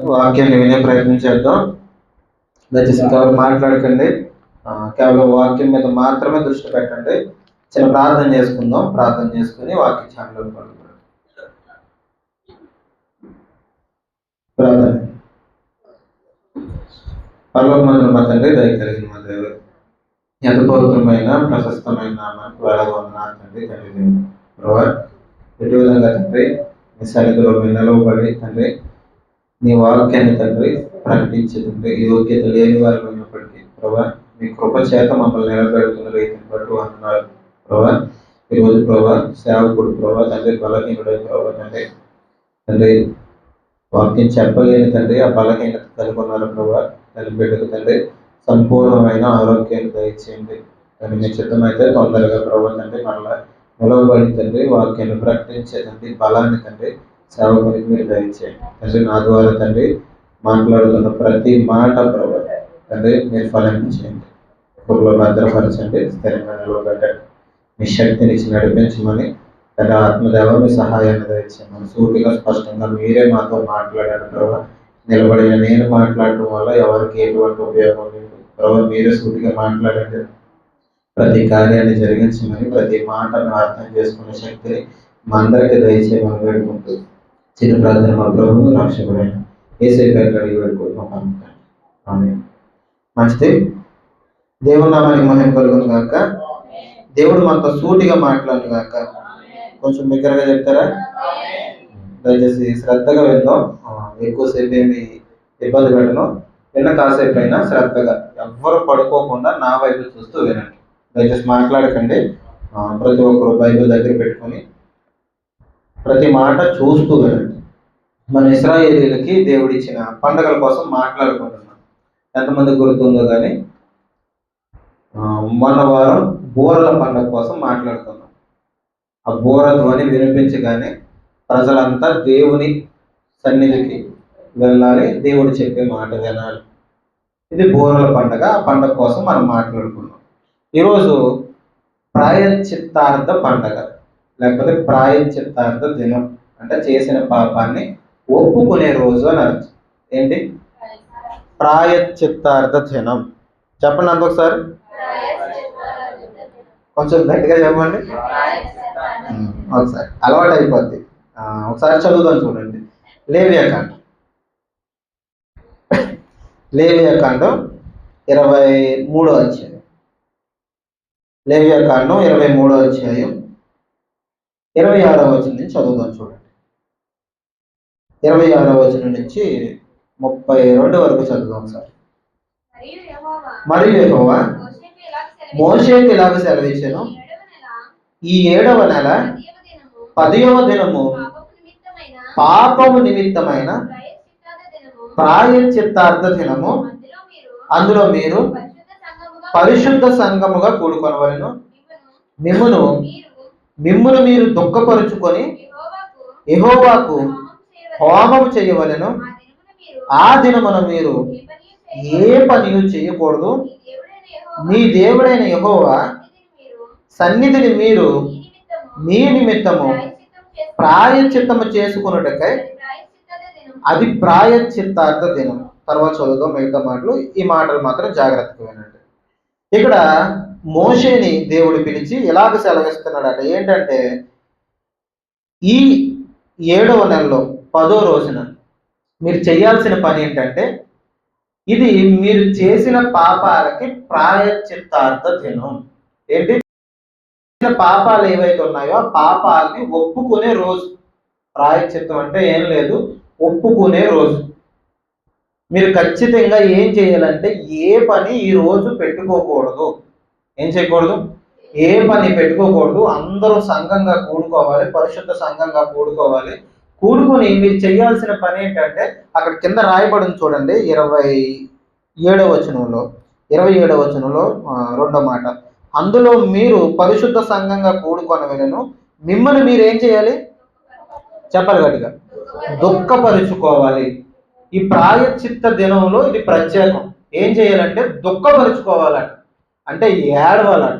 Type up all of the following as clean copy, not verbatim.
వాక్యాన్ని వినే ప్రయత్నం చేద్దాం. దయచేసి ఇంకెవరు మాట్లాడకండి. కేవలం వాక్యం మీద మాత్రమే దృష్టి పెట్టండి. చిన్న ప్రార్థన చేసుకుందాం. ప్రార్థన చేసుకుని వాక్య ఛానల్ ప్రార్థన. పరలోకమందున మా తండ్రి, దయ కలిగిన మా దేవుడు, ఎంత పవిత్రమైన ప్రశస్తమైన నామానికి వేలకు వందనాలు తండ్రి. తండ్రి ప్రభా, ఎటు విధంగా తండ్రి మీ సన్నిధిలో మీరు నిలవబడి తండ్రి నీ వాక్యాన్ని తండ్రి ప్రకటించే తండ్రి యోగ్యత లేని వారు అయినప్పటికీ ప్రభా మీ కృప చేత మమ్మల్ని నిలబెడుతున్న రీతిని బట్టి వందనాలు ప్రభా. ఈరోజు ప్రభా సేవకుడు ప్రభా తండ్రి బలహీనుడై ప్రభా తండ్రి తండ్రి వాక్యం చెప్పలేని తండ్రి ఆ బలహీనత కనుగొన్నారు ప్రభా. తల్లి బిడ్డకు తండ్రి సంపూర్ణమైన ఆరోగ్యాన్ని దయచేయండి. కానీ మీ చిత్తమైతే తొందరగా ప్రభా తండ్రి మరలా నిలవబడి తండ్రి వాక్యాన్ని ప్రకటించే తండ్రి బలాన్ని తండ్రి సేవకునికి మీరు దయచేయండి తండ్రి. నా ద్వారా తండ్రి మాట్లాడుతున్న ప్రతి మాట ప్రభా తండ్రి మీరు ఫలించేయండి. కృపలో భద్రపరచండి, స్థిరంగా నిలవబెట్టండి. మీ శక్తిని ఇచ్చి నడిపించమని తండ్రి ఆత్మదేవ మీ సహాయాన్ని దయచేయమని సూటిగా స్పష్టంగా మీరే మాతో మాట్లాడారు ప్రభా. నిలబడిన నేను మాట్లాడటం వల్ల ఎవరికి ఎటువంటి ఉపయోగం లేదు ప్రభా. మీరే సూటిగా మాట్లాడండి. ప్రతి కార్యాన్ని జరిగించమని ప్రతి మాటను అర్థం చేసుకునే శక్తిని మా అందరికీ దయచేయమని వేడుకుంటూ చిన్న ప్రార్థన మా ప్రభువు రక్షకుడైన యేసయ్య పేరిట అడిగి వేడుకుంటున్నాం. మంచిది. దేవుని నామానికి మహిమ కలుగును గాక. దేవుడు మనతో సూటిగా మాట్లాడును గాక. కొంచెం బిగ్గరగా చెప్తారా? దయచేసి శ్రద్ధగా విందాం. ఎక్కువసేపు ఏమి ఇబ్బంది పెట్టను. విన్న కాసేపు అయినా శ్రద్ధగా ఎవ్వరు పడుకోకుండా నా వైపు చూస్తూ వినండి. దయచేసి మాట్లాడకండి. ప్రతి ఒక్కరు బైబిల్ దగ్గర పెట్టుకొని ప్రతి మాట చూస్తూ వినండి. మన ఇశ్రాయేలీలకి దేవుడిచ్చిన పండుగల కోసం మాట్లాడుకుంటున్నాం. ఎంతమంది గుర్తుందో కానీ మొన్న వారం బూరల పండుగ కోసం మాట్లాడుకున్నాం. ఆ బూర ధ్వని వినిపించగానే ప్రజలంతా దేవుని సన్నిధికి వెళ్ళాలి, దేవుడు చెప్పే మాట వినాలి. ఇది బూరల పండుగ. ఆ పండుగ కోసం మనం మాట్లాడుకున్నాం. ఈరోజు ప్రాయశ్చిత్తార్థ పండుగ, లేకపోతే ప్రాయశ్చిత్తార్థ దినం, అంటే చేసిన పాపాన్ని ఒప్పుకునే రోజు అని అర్థం. ఏంటి? ప్రాయశ్చిత్తార్థ దినం. చెప్పండి అంత ఒకసారి, కొంచెం గట్టిగా చెప్పండి. ఒకసారి అలవాటు అయిపోద్ది. ఒకసారి చదువుదాం చూడండి. లేవియాకాండం 23వ అధ్యాయం. లేవియాకాండం 23వ అధ్యాయం 26వ వచనం నుంచి చదువుదాం చూడండి. 26వ వచనం నుంచి 32 వరకు చదువుదాం ఒకసారి. మరియు యెహోవా మోషేకి ఇలాగ సెలవిచ్చెను, ఈ 7వ నెల 10వ దినము పాపము నిమిత్తమైన ప్రాయశ్చిత్తార్థ దినము, అందులో మీరు పరిశుద్ధ సంఘముగా కూడుకొనవలెను. మిమ్మును మీరు దుఃఖపరుచుకొని యెహోవాకు హోమము చేయవలెను. ఆ దినమున మీరు ఏ పని చేయకూడదు. మీ దేవుడైన యెహోవా సన్నిధిని మీరు మీ నిమిత్తము ప్రాయశ్చిత్తము చేసుకున్నటకై అది ప్రాయశ్చిత్తార్థ దినం. తర్వాత చదువుదాం మిగతా మాటలు. ఈ మాటలు మాత్రం జాగ్రత్తగా వినండి. ఇక్కడ మోషేని దేవుడు పిలిచి ఇలాగ సెలవిస్తున్నాడట. ఏంటంటే ఈ 7వ నెలలో 10వ రోజున మీరు చేయాల్సిన పని ఏంటంటే, ఇది మీరు చేసిన పాపాలకి ప్రాయశ్చిత్తార్థ దినం. ఏంటి? పాపాలు ఏవైతే ఉన్నాయో ఆ పాపాలని ఒప్పుకునే రోజు. ప్రాయశ్చిత్తం అంటే ఏం లేదు, ఒప్పుకునే రోజు. మీరు ఖచ్చితంగా ఏం చేయాలంటే ఏ పని ఈ రోజు పెట్టుకోకూడదు. ఏం చేయకూడదు? ఏ పని పెట్టుకోకూడదు. అందరూ సంఘంగా కూడుకోవాలి, పరిశుద్ధ సంఘంగా కూడుకోవాలి. కూడుకొని మీరు చేయాల్సిన పని ఏంటంటే, అక్కడ కింద రాయబడింది చూడండి, 27వ వచనంలో 2వ మాట, అందులో మీరు పరిశుద్ధ సంఘంగా కూడుకొనవలెను. మిమ్మల్ని మీరు ఏం చేయాలి? చెప్పాలి గట్టిగా. దుఃఖపరుచుకోవాలి. ఈ ప్రాయశ్చిత్త దినంలో ఇది ప్రత్యేకం. ఏం చేయాలంటే దుఃఖపరుచుకోవాలట, అంటే ఏడవాలట.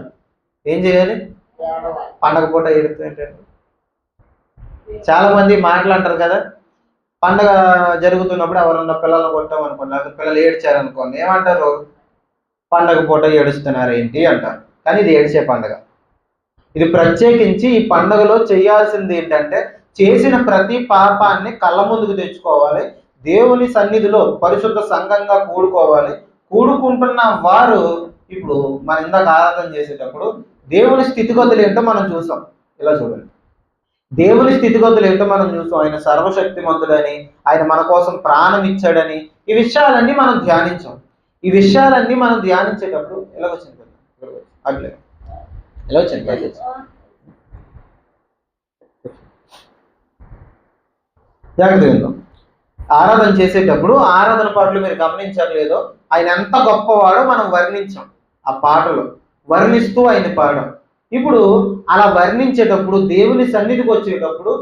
ఏం చేయాలి? పండగ పూట ఏడుతుంటే చాలా మంది మాటలు అంటారు కదా, పండగ జరుగుతున్నప్పుడు ఎవరన్నా పిల్లల్ని కొట్టాం అనుకోండి, లేకపోతే పిల్లలు ఏడ్చారనుకోండి, ఏమంటారు? పండగ పూట ఏడుస్తున్నారు ఏంటి అంటారు. కానీ ఇది ఏడ్చే పండగ. ఇది ప్రత్యేకించి ఈ పండగలో చేయాల్సింది ఏంటంటే, చేసిన ప్రతి పాపాన్ని కళ్ళ ముందుకు తెచ్చుకోవాలి. దేవుని సన్నిధిలో పరిశుద్ధ సంఘంగా కూడుకోవాలి. కూడుకుంటున్న వారు ఇప్పుడు మనం ఇందాక ఆరాధన చేసేటప్పుడు దేవుని స్థితిగతులు ఏంటో మనం చూసాం. ఇలా చూడండి, దేవుని స్థితిగతులు ఏంటో మనం చూసాం. ఆయన సర్వశక్తిమంతుడని, ఆయన మన కోసం ప్రాణం ఇచ్చాడని, ఈ విషయాలన్నీ మనం ధ్యానించాం. ఈ విషయాలన్నీ మనం ధ్యానించేటప్పుడు ఎలా వచ్చింది అట్లే ఎలా వచ్చింది జాగ్రత్త విందాం. ఆరాధన చేసేటప్పుడు ఆరాధన పాటలు మీరు గమనించారు లేదో, ఆయన ఎంత గొప్పవాడో మనం వర్ణించాం. ఆ పాటలు వర్ణిస్తూ ఆయన పాడాం. ఇప్పుడు అలా వర్ణించేటప్పుడు దేవుని సన్నిధికి వచ్చేటప్పుడు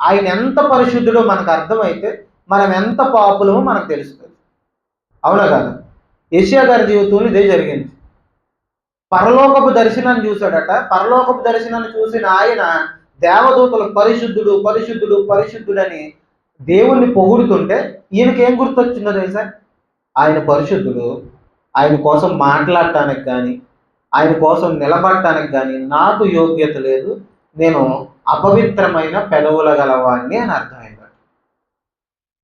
ఆయన ఎంత పరిశుద్ధుడో మనకు అర్థమైతే మనం ఎంత పాపులమో మనకు తెలుస్తుంది. అవునా కాదు? యెషయా గారి జీవితంలో ఇదే జరిగింది. పరలోకపు దర్శనాన్ని చూశాడట. పరలోకపు దర్శనాన్ని చూసిన ఆయన దేవదూతలు పరిశుద్ధుడు పరిశుద్ధుడు పరిశుద్ధుడని దేవుణ్ణి పొగుడుతుంటే ఈయనకేం గుర్తొచ్చిందో తెలుసా? ఆయన పరిశుద్ధుడు, ఆయన కోసం మాట్లాడటానికి కానీ, ఆయన కోసం నిలబడటానికి కానీ నాకు యోగ్యత లేదు, నేను అపవిత్రమైన పెదవుల గలవాడిని అని అర్థమైంది.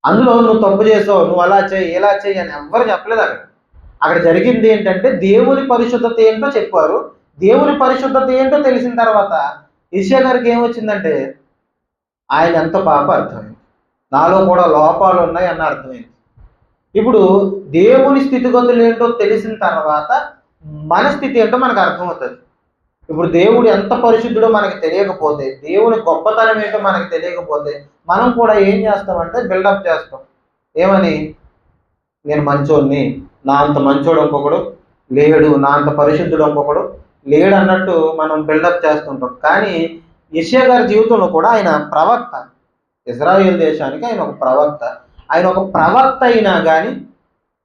అందులో నువ్వు తప్పు చేసావు, నువ్వు అలా చేయి ఇలా చేయి అని ఎవ్వరు చెప్పలేదు. అక్కడ జరిగింది ఏంటంటే దేవుని పరిశుద్ధత ఏంటో చెప్పారు. దేవుని పరిశుద్ధత ఏంటో తెలిసిన తర్వాత యెషయా గారికి ఏమొచ్చిందంటే ఆయన ఎంత పాప అర్థమైంది, నాలో కూడా లోపాలు ఉన్నాయి అన్న అర్థమైంది. ఇప్పుడు దేవుని స్థితిగతులు ఏంటో తెలిసిన తర్వాత మన స్థితి ఏంటో మనకు అర్థమవుతుంది. ఇప్పుడు దేవుడు ఎంత పరిశుద్ధుడో మనకి తెలియకపోతే, దేవుని గొప్పతనం ఏంటో మనకి తెలియకపోతే మనం కూడా ఏం చేస్తామంటే బిల్డప్ చేస్తాం. ఏమని? నేను మంచోడిని, నా అంత మంచోడు ఇంకొకడు లేడు, నా అంత పరిశుద్ధుడు ఇంకొకడు లేడు అన్నట్టు మనం బిల్డప్ చేస్తుంటాం. కానీ యెషయా గారి జీవితంలో కూడా ఆయన ప్రవక్త, ఇజ్రాయేల్ దేశానికి ఆయన ఒక ప్రవక్త. ఆయన ఒక ప్రవక్త అయినా కానీ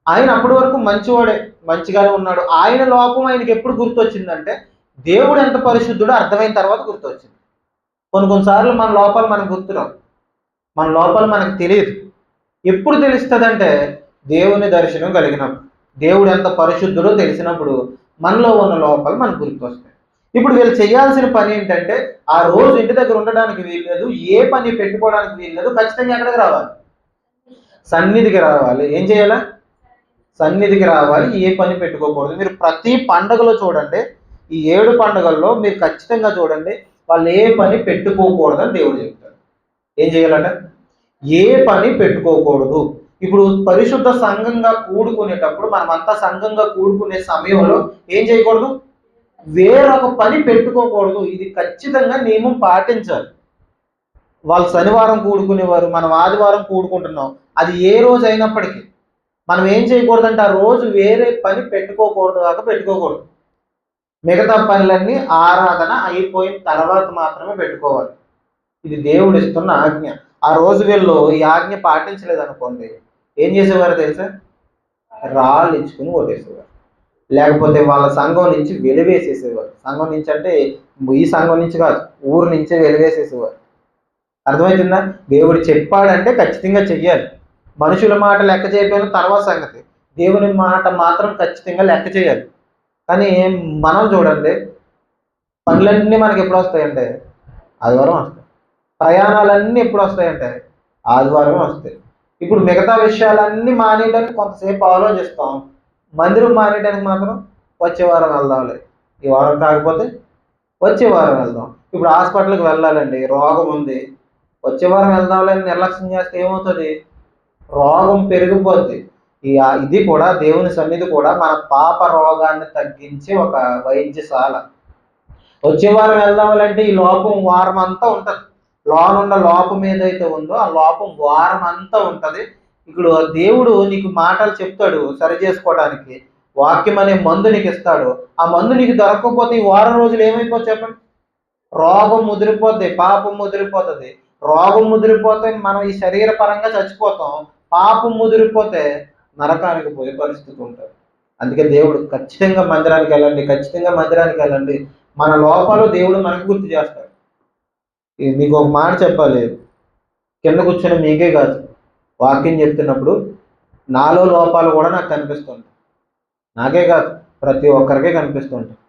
ఆయన అప్పటి వరకు మంచివాడే, మంచిగానే ఉన్నాడు. ఆయన లోపం ఆయనకి ఎప్పుడు గుర్తొచ్చిందంటే దేవుడు ఎంత పరిశుద్ధుడో అర్థమైన తర్వాత గుర్తొచ్చింది. కొన్నిసార్లు మన లోపాలు మనకు గుర్తురావు, మన లోపాలు మనకు తెలియదు. ఎప్పుడు తెలుస్తుందంటే దేవుని దర్శనం కలిగినప్పుడు, దేవుడు ఎంత పరిశుద్ధుడో తెలిసినప్పుడు మనలో ఉన్న లోపాలు మనకు గుర్తొస్తాయి. ఇప్పుడు వీళ్ళు చేయాల్సిన పని ఏంటంటే ఆ రోజు ఇంటి దగ్గర ఉండడానికి వీల్లేదు, ఏ పని పెట్టుకోవడానికి వీల్లేదు, ఖచ్చితంగా ఎక్కడికి రావాలి? సన్నిధికి రావాలి. ఏం చేయాలా? సన్నిధికి రావాలి. ఏ పని పెట్టుకోకూడదు. మీరు ప్రతి పండుగలో చూడండి, ఈ 7 పండుగల్లో మీరు ఖచ్చితంగా చూడండి, వాళ్ళు ఏ పని పెట్టుకోకూడదని దేవుడు చెప్తాడు. ఏం చేయాలట? ఏ పని పెట్టుకోకూడదు. ఇప్పుడు పరిశుద్ధ సంఘంగా కూడుకునేటప్పుడు మనమంతా సంఘంగా కూడుకునే సమయంలో ఏం చేయకూడదు? వేరొక పని పెట్టుకోకూడదు. ఇది ఖచ్చితంగా నియమం పాటించాలి. వాళ్ళు శనివారం కూడుకునేవారు, మనం ఆదివారం కూడుకుంటున్నాం. అది ఏ రోజు అయినప్పటికీ మనం ఏం చేయకూడదంటే ఆ రోజు వేరే పని పెట్టుకోకూడదు కాక పెట్టుకోకూడదు. మిగతా పనులన్నీ ఆరాధన అయిపోయిన తర్వాత మాత్రమే పెట్టుకోవాలి. ఇది దేవుడు ఇస్తున్న ఆజ్ఞ. ఆ రోజు వీళ్ళు ఈ ఆజ్ఞ పాటించలేదు అనుకోండి, ఏం చేసేవారు తెలుసా? రాళ్ళు ఇచ్చుకుని ఓటేసేవారు, లేకపోతే వాళ్ళ సంఘం నుంచి వెలివేసేసేవారు. సంఘం నుంచి అంటే ఈ సంఘం నుంచి కాదు, ఊరు నుంచే వెలివేసేసేవారు. అర్థమవుతుందా? దేవుడు చెప్పాడంటే ఖచ్చితంగా చెయ్యాలి. మనుషుల మాట లెక్క చేయకపోయిన తర్వాత సంగతి, దేవుని మాట మాత్రం ఖచ్చితంగా లెక్క చేయాలి. కానీ మనం చూడండి, పనులన్నీ మనకి ఎప్పుడు వస్తాయంటే ఆదివారం వస్తాయి. ప్రయాణాలన్నీ ఎప్పుడు వస్తాయంటే ఆదివారం వస్తాయి. ఇప్పుడు మిగతా విషయాలన్నీ మానేయడానికి కొంతసేపు ఆలోచిస్తాం, మందిరం మానేయడానికి మాత్రం వచ్చే వారం వెళ్దాంలే, ఈ వారం కాకపోతే వచ్చే వారం వెళ్దాం. ఇప్పుడు హాస్పిటల్కి వెళ్ళాలండి, రోగం ఉంది, వచ్చే వారం వెళ్దాంలే అని నిర్లక్ష్యం చేస్తే ఏమవుతుంది? రోగం పెరిగిపోద్ది. ఇది కూడా దేవుని సన్నిధి కూడా మన పాప రోగాన్ని తగ్గించే ఒక వైద్యశాల. వచ్చే వారం వెళ్దామంటే ఈ లోపం వారం అంతా ఉంటుంది. లోనున్న లోపం ఏదైతే ఉందో ఆ లోపం వారం అంతా ఉంటుంది. ఇప్పుడు దేవుడు నీకు మాటలు చెప్తాడు సరి చేసుకోవడానికి, వాక్యం అనే మందు నీకు ఇస్తాడు. ఆ మందు నీకు దొరకకపోతే ఈ వారం రోజులు ఏమైపోతుంది చెప్పండి? రోగం ముదిరిపోద్ది, పాపం ముదిరిపోతుంది. రోగం ముదిరిపోతే మనం ఈ శరీర పరంగా చచ్చిపోతాం, పాపం ముదిరిపోతే నరకానికి పోయే పరిస్థితి ఉంటుంది. అందుకే దేవుడు ఖచ్చితంగా మందిరానికి వెళ్ళండి, ఖచ్చితంగా మందిరానికి వెళ్ళండి. మన లోపాలు దేవుడు మనకు గుర్తు చేస్తాడు. మీకు ఒక మాట చెప్పాలి, కింద కూర్చొని మీకే కాదు, వాక్యం చెప్తున్నప్పుడు నాలో లోపాలు కూడా నాకు కనిపిస్తుంటాయి. నాకే కాదు, ప్రతి ఒక్కరికే కనిపిస్తుంటాయి.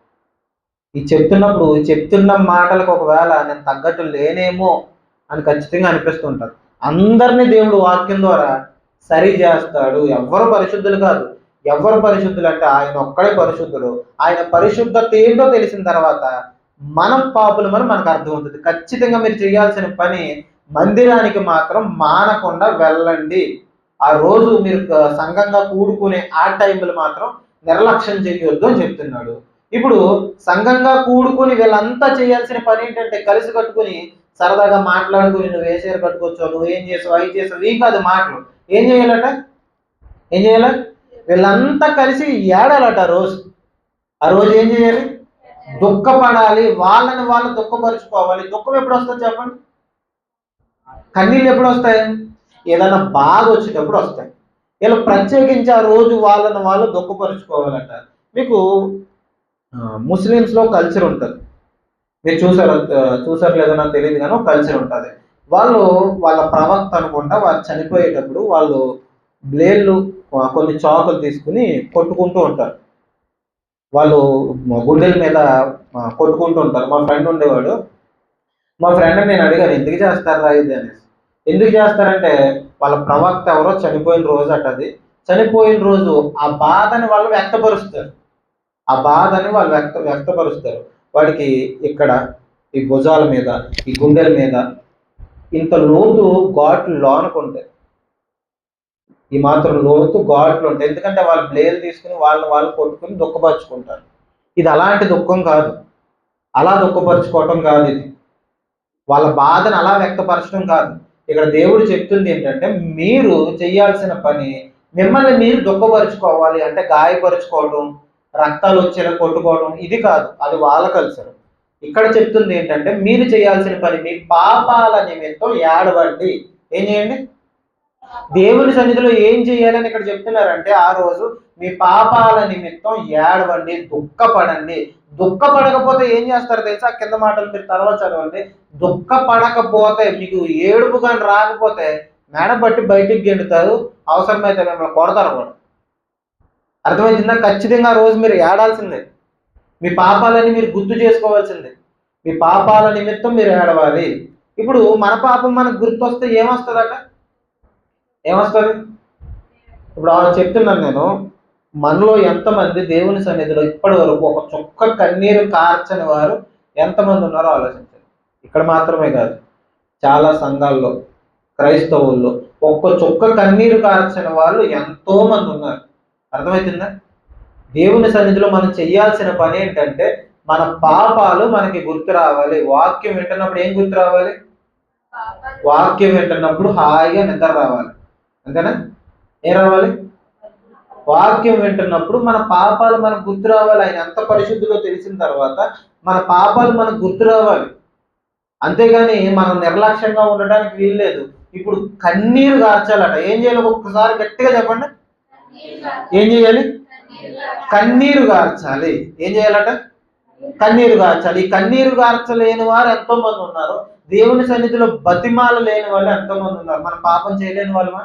ఈ చెప్తున్న మాటలకు ఒకవేళ నేను తగ్గట్టు లేనేమో అని ఖచ్చితంగా అనిపిస్తుంటారు. అందరినీ దేవుడు వాక్యం ద్వారా సరి చేస్తాడు. ఎవ్వరు పరిశుద్ధులు కాదు. ఎవరు పరిశుద్ధులు అంటే ఆయన ఒక్కడే పరిశుద్ధుడు. ఆయన పరిశుద్ధత ఏంటో తెలిసిన తర్వాత మనం పాపులమని మనకు అర్థమవుతుంది. ఖచ్చితంగా మీరు చేయాల్సిన పని, మందిరానికి మాత్రం మానకుండా వెళ్ళండి. ఆ రోజు మీరు సంఘంగా కూడుకునే ఆ టైంలో మాత్రం నిర్లక్ష్యం చేయొద్దు అని చెప్తున్నాడు. ఇప్పుడు సంఘంగా కూడుకుని వీళ్ళంతా చేయాల్సిన పని ఏంటంటే కలిసి కట్టుకుని సరదాగా మాట్లాడుకుని నువ్వు ఏ చీర కట్టుకోవచ్చు, నువ్వు ఏం చేసావు, అవి చేసావు, ఇవి కాదు మాటలు. ఏం చేయాలట? ఏం చేయాలి? వీళ్ళంతా కలిసి ఏడాలట ఆ రోజు ఏం చేయాలి? దుఃఖపడాలి. వాళ్ళని వాళ్ళు దుఃఖపరుచుకోవాలి. దుఃఖం ఎప్పుడు వస్తుంది చెప్పండి? కన్నీళ్ళు ఎప్పుడు వస్తాయి? ఏదైనా బాధ వచ్చేటప్పుడు వస్తాయి. వీళ్ళు ప్రత్యేకించి ఆ రోజు వాళ్ళని వాళ్ళు దుఃఖపరుచుకోవాలట. మీకు ముస్లిమ్స్లో కల్చర్ ఉంటుంది. మీరు చూసారు లేదో నాకు తెలియదు కానీ ఒక కల్చర్ ఉంటుంది. వాళ్ళు వాళ్ళ ప్రవక్త అనుకుంటా వాళ్ళు చనిపోయేటప్పుడు వాళ్ళు బ్లేడ్లు కొన్ని చాకులు తీసుకుని కొట్టుకుంటూ ఉంటారు. వాళ్ళు గుండెల మీద కొట్టుకుంటూ ఉంటారు. మా ఫ్రెండ్ ఉండేవాడు. మా ఫ్రెండ్ నేను అడిగాను, ఎందుకు చేస్తారా ఇది అనేసి. ఎందుకు చేస్తారంటే వాళ్ళ ప్రవక్త ఎవరో చనిపోయిన రోజు అది. చనిపోయిన రోజు ఆ బాధని వాళ్ళు వ్యక్తపరుస్తారు. వ్యక్తపరుస్తారు. వాడికి ఇక్కడ ఈ భుజాల మీద, ఈ గుండెల మీద ఇంత లోతు ఘాట్లు లోనుకుంటాయి. ఈ మాత్రం లోతు ఘాట్లు ఉంటాయి. ఎందుకంటే వాళ్ళు బ్లేడ్ తీసుకుని వాళ్ళు కొట్టుకుని దుఃఖపరుచుకుంటారు. ఇది అలాంటి దుఃఖం కాదు, అలా దుఃఖపరుచుకోవటం కాదు. ఇది వాళ్ళ బాధను అలా వ్యక్తపరచడం కాదు. ఇక్కడ దేవుడు చెప్తుంది ఏంటంటే మీరు చేయాల్సిన పని, మిమ్మల్ని మీరు దుఃఖపరుచుకోవాలి అంటే గాయపరుచుకోవడం, రక్తాలు వచ్చేలా కొట్టుకోవడం, ఇది కాదు. అది వాళ్ళ కల్చర్. ఇక్కడ చెప్తుంది ఏంటంటే మీరు చేయాల్సిన పని, మీ పాపాల నిమిత్తం ఏడవండి. ఏం చేయండి? దేవుని సన్నిధిలో ఏం చేయాలని ఇక్కడ చెప్తున్నారంటే ఆ రోజు మీ పాపాల నిమిత్తం ఏడవండి, దుఃఖపడండి. దుఃఖపడకపోతే ఏం చేస్తారు తెలుసా? కింద మాటలు మీరు తర్వాత చదవండి. దుఃఖపడకపోతే, మీకు ఏడుపు కానీ రాకపోతే మేడ బట్టి బయటికి గెంటుతారు, అవసరమైతే మిమ్మల్ని కొడతారు కూడా. అర్థమవుతుందా? ఖచ్చితంగా ఆ రోజు మీరు ఏడాల్సిందే. మీ పాపాలని మీరు గుర్తు చేసుకోవాల్సిందే. మీ పాపాల నిమిత్తం మీరు ఏడవాలి. ఇప్పుడు మన పాపం మనకు గుర్తొస్తే ఏమొస్తుందట? ఏమొస్తుంది? ఇప్పుడు చెప్తున్నాను నేను, మనలో ఎంతమంది దేవుని సన్నిధిలో ఇప్పటి వరకు ఒక చుక్క కన్నీరు కార్చని వారు ఎంతమంది ఉన్నారో ఆలోచించండి. ఇక్కడ మాత్రమే కాదు, చాలా సంఘాల్లో, క్రైస్తవుల్లో ఒక్క చుక్క కన్నీరు కార్చని వాళ్ళు ఎంతో మంది ఉన్నారు. అర్థమవుతుందా? దేవుని సన్నిధిలో మనం చేయాల్సిన పని ఏంటంటే మన పాపాలు మనకి గుర్తు రావాలి. వాక్యం వింటున్నప్పుడు ఏం గుర్తు రావాలి? వాక్యం వింటున్నప్పుడు హాయిగా నిద్ర రావాలి. అంతేనా? ఏం రావాలి? వాక్యం వింటున్నప్పుడు మన పాపాలు మనకు గుర్తు రావాలి. ఆయన ఎంత పరిశుద్ధిలో తెలిసిన తర్వాత మన పాపాలు మనకు గుర్తు రావాలి. అంతేగాని మనం నిర్లక్ష్యంగా ఉండడానికి వీల్లేదు. ఇప్పుడు కన్నీరు కార్చాలట. ఏం చేయాలి? ఒక్కసారి గట్టిగా చెప్పండి. ఏం చేయాలి? కన్నీరు కార్చాలి. ఏం చేయాలట? కన్నీరు కార్చాలి. ఈ కన్నీరు కార్చలేని వారు ఎంతో మంది ఉన్నారు. దేవుని సన్నిధిలో బతిమాల లేని వాళ్ళు ఎంతో మంది ఉన్నారు. మనం పాపం చేయలేని వాళ్ళమా?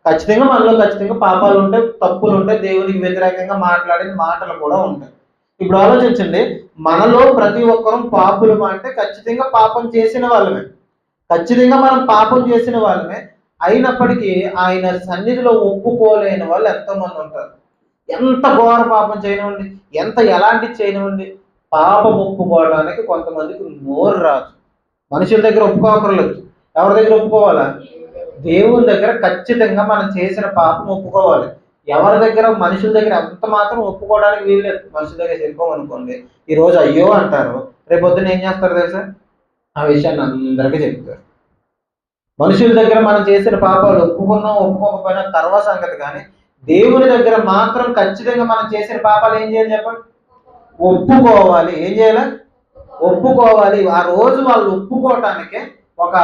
ఖచ్చితంగా మనలో ఖచ్చితంగా పాపాలు ఉంటాయి, తప్పులు ఉంటాయి, దేవునికి వ్యతిరేకంగా మాట్లాడిన మాటలు కూడా ఉంటాయి. ఇప్పుడు ఆలోచించండి, మనలో ప్రతి ఒక్కరూ పాపులు అంటే ఖచ్చితంగా పాపం చేసిన వాళ్ళమే. ఖచ్చితంగా మనం పాపం చేసిన వాళ్ళమే. అయినప్పటికీ ఆయన సన్నిధిలో ఒప్పుకోలేని వాళ్ళు ఎంతోమంది ఉంటారు. ఎంత ఘోర పాపం చేయనివ్వండి, ఎలాంటి చేయనివ్వండి, పాపం ఒప్పుకోవడానికి కొంతమందికి నోరు రాదు. మనుషుల దగ్గర ఒప్పుకోకర్లేదు. ఎవరి దగ్గర ఒప్పుకోవాలా? దేవుని దగ్గర ఖచ్చితంగా మనం చేసిన పాపం ఒప్పుకోవాలి. ఎవరి దగ్గర? మనుషుల దగ్గర అంత మాత్రం ఒప్పుకోవడానికి వీల్లేదు. మనుషుల దగ్గర చెప్పుకోమనుకోండి, ఈరోజు అయ్యో అంటారు, రేపొద్దున ఏం చేస్తారు తెలుసా? ఆ విషయాన్ని అందరికీ చెప్తారు. మనుషుల దగ్గర మనం చేసిన పాపాలు ఒప్పుకున్నాం ఒప్పుకోకపోయినా తర్వాత సంగతి, కానీ దేవుని దగ్గర మాత్రం ఖచ్చితంగా మనం చేసిన పాపాలు ఏం చేయాలి చెప్పండి? ఒప్పుకోవాలి. ఏం చేయాలి? ఒప్పుకోవాలి. ఆ రోజు వాళ్ళు ఒప్పుకోవటానికే ఒక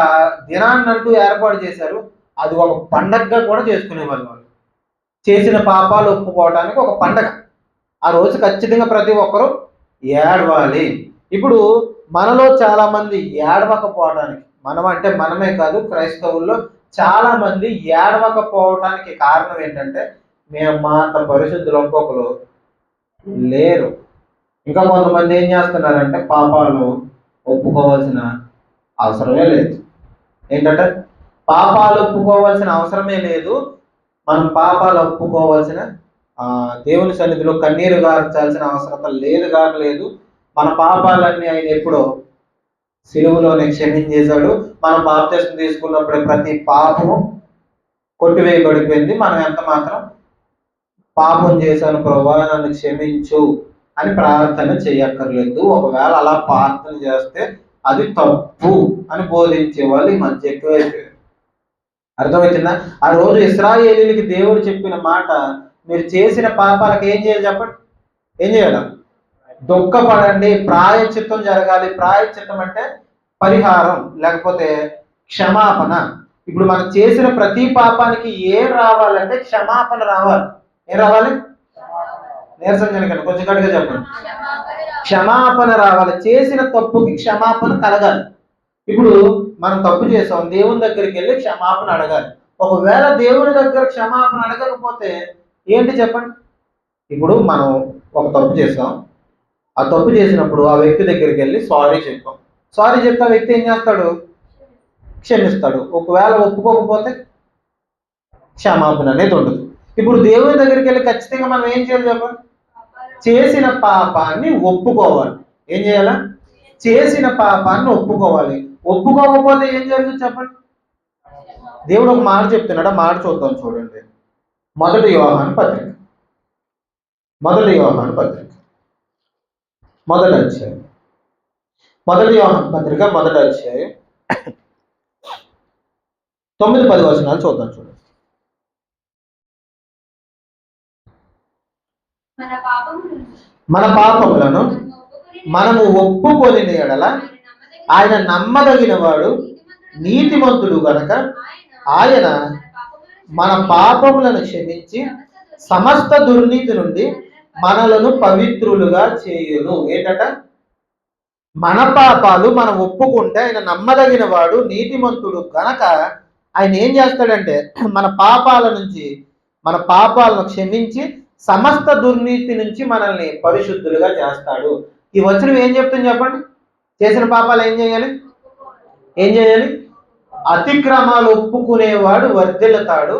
దినాన్నంటూ ఏర్పాటు చేశారు. అది ఒక పండగగా కూడా చేసుకునేవాళ్ళు. వాళ్ళు చేసిన పాపాలు ఒప్పుకోవడానికి ఒక పండగ. ఆ రోజు ఖచ్చితంగా ప్రతి ఒక్కరూ ఏడవాలి. ఇప్పుడు మనలో చాలా మంది ఏడవకపోవడానికి, మనం అంటే మనమే కాదు, క్రైస్తవుల్లో చాలా మంది ఏడవకపోవటానికి కారణం ఏంటంటే మేము మా అంత పరిశుద్ధులు ఒక్కొక్కరు లేరు. ఇంకా కొంతమంది ఏం చేస్తున్నారంటే పాపాలు ఒప్పుకోవాల్సిన అవసరమే లేదు. ఏంటంటే పాపాలు ఒప్పుకోవాల్సిన అవసరమే లేదు, మనం పాపాలు ఒప్పుకోవాల్సిన దేవుని సన్నిధిలో కన్నీరు గార్చాల్సిన అవసరత లేదు కాకలేదు. మన పాపాలన్నీ ఆయన ఎప్పుడో సిలువలోనే క్షమించేశాడు. మనం బాప్తిసం తీసుకున్నప్పుడే ప్రతి పాపము కొట్టివేయబడిపోయింది. మనం ఎంత మాత్రం పాపం చేశాను ప్రభువా నన్ను క్షమించు అని ప్రార్థన చేయక్కర్లేదు. ఒకవేళ అలా ప్రార్థన చేస్తే అది తప్పు అని బోధించే వాళ్ళు ఈ మధ్య ఎక్కువైపోయారు. అర్థమవుతుందా? ఆ రోజు ఇశ్రాయేలీయులకి దేవుడు చెప్పిన మాట, మీరు చేసిన పాపాలకు ఏం చేయాలి చెప్పండి? ఏం చేయాలి? దుఃఖపడండి, ప్రాయశ్చిత్తం జరగాలి. ప్రాయశ్చిత్తం అంటే పరిహారం, లేకపోతే క్షమాపణ. ఇప్పుడు మనం చేసిన ప్రతి పాపానికి ఏం రావాలంటే క్షమాపణ రావాలి. ఏం రావాలి? నీరసం జనకండి, కొంచెం గట్టిగా చెప్పండి. క్షమాపణ రావాలి. చేసిన తప్పుకి క్షమాపణ కలగాలి. ఇప్పుడు మనం తప్పు చేసాం, దేవుని దగ్గరికి వెళ్ళి క్షమాపణ అడగాలి. ఒకవేళ దేవుని దగ్గర క్షమాపణ అడగకపోతే ఏంటి చెప్పండి? ఇప్పుడు మనం ఒక తప్పు చేసాం, ఆ తప్పు చేసినప్పుడు ఆ వ్యక్తి దగ్గరికి వెళ్ళి సారీ చెప్పాం. సారీ చెప్తే ఆ వ్యక్తి ఏం చేస్తాడు? క్షమిస్తాడు. ఒకవేళ ఒప్పుకోకపోతే క్షమాపణ అనేది ఉండదు. ఇప్పుడు దేవుని దగ్గరికి వెళ్ళి ఖచ్చితంగా మనం ఏం చేయాలి చెప్పండి? చేసిన పాపాన్ని ఒప్పుకోవాలి. ఏం చేయాలా? చేసిన పాపాన్ని ఒప్పుకోవాలి. ఒప్పుకోకపోతే ఏం జరుగుతుంది చెప్పండి? దేవుడు ఒక మాట చెప్తున్నాడు, ఆ మాట చూద్దాం. చూడండి, మొదటి యోహాను పత్రిక, మొదటి యోహాను పత్రిక మొదటి అధ్యాయం, మొదటి యోహాను పత్రిక మొదటి అధ్యాయం 9-10 వచనాలు చూద్దాం. చూడండి. మన పాపములను మనము ఒప్పుకొని ఎడల ఆయన నమ్మదగిన వాడు నీతిమంతుడు గనక ఆయన మన పాపములను క్షమించి సమస్త దుర్నీతి నుండి మనలను పవిత్రులుగా చేయును. ఏంటట? మన పాపాలు మనం ఒప్పుకుంటే ఆయన నమ్మదగిన వాడు నీతిమంతుడు గనక ఆయన ఏం చేస్తాడంటే మన పాపాల నుంచి, మన పాపాలను క్షమించి సమస్త దుర్నీతి నుంచి మనల్ని పరిశుద్ధులుగా చేస్తాడు. ఈ వచనం ఏం చెప్తుంది చెప్పండి? చేసిన పాపాలు ఏం చేయాలి? ఏం చేయాలి? అతిక్రమాలు ఒప్పుకునేవాడు వర్ధిల్లుతాడు.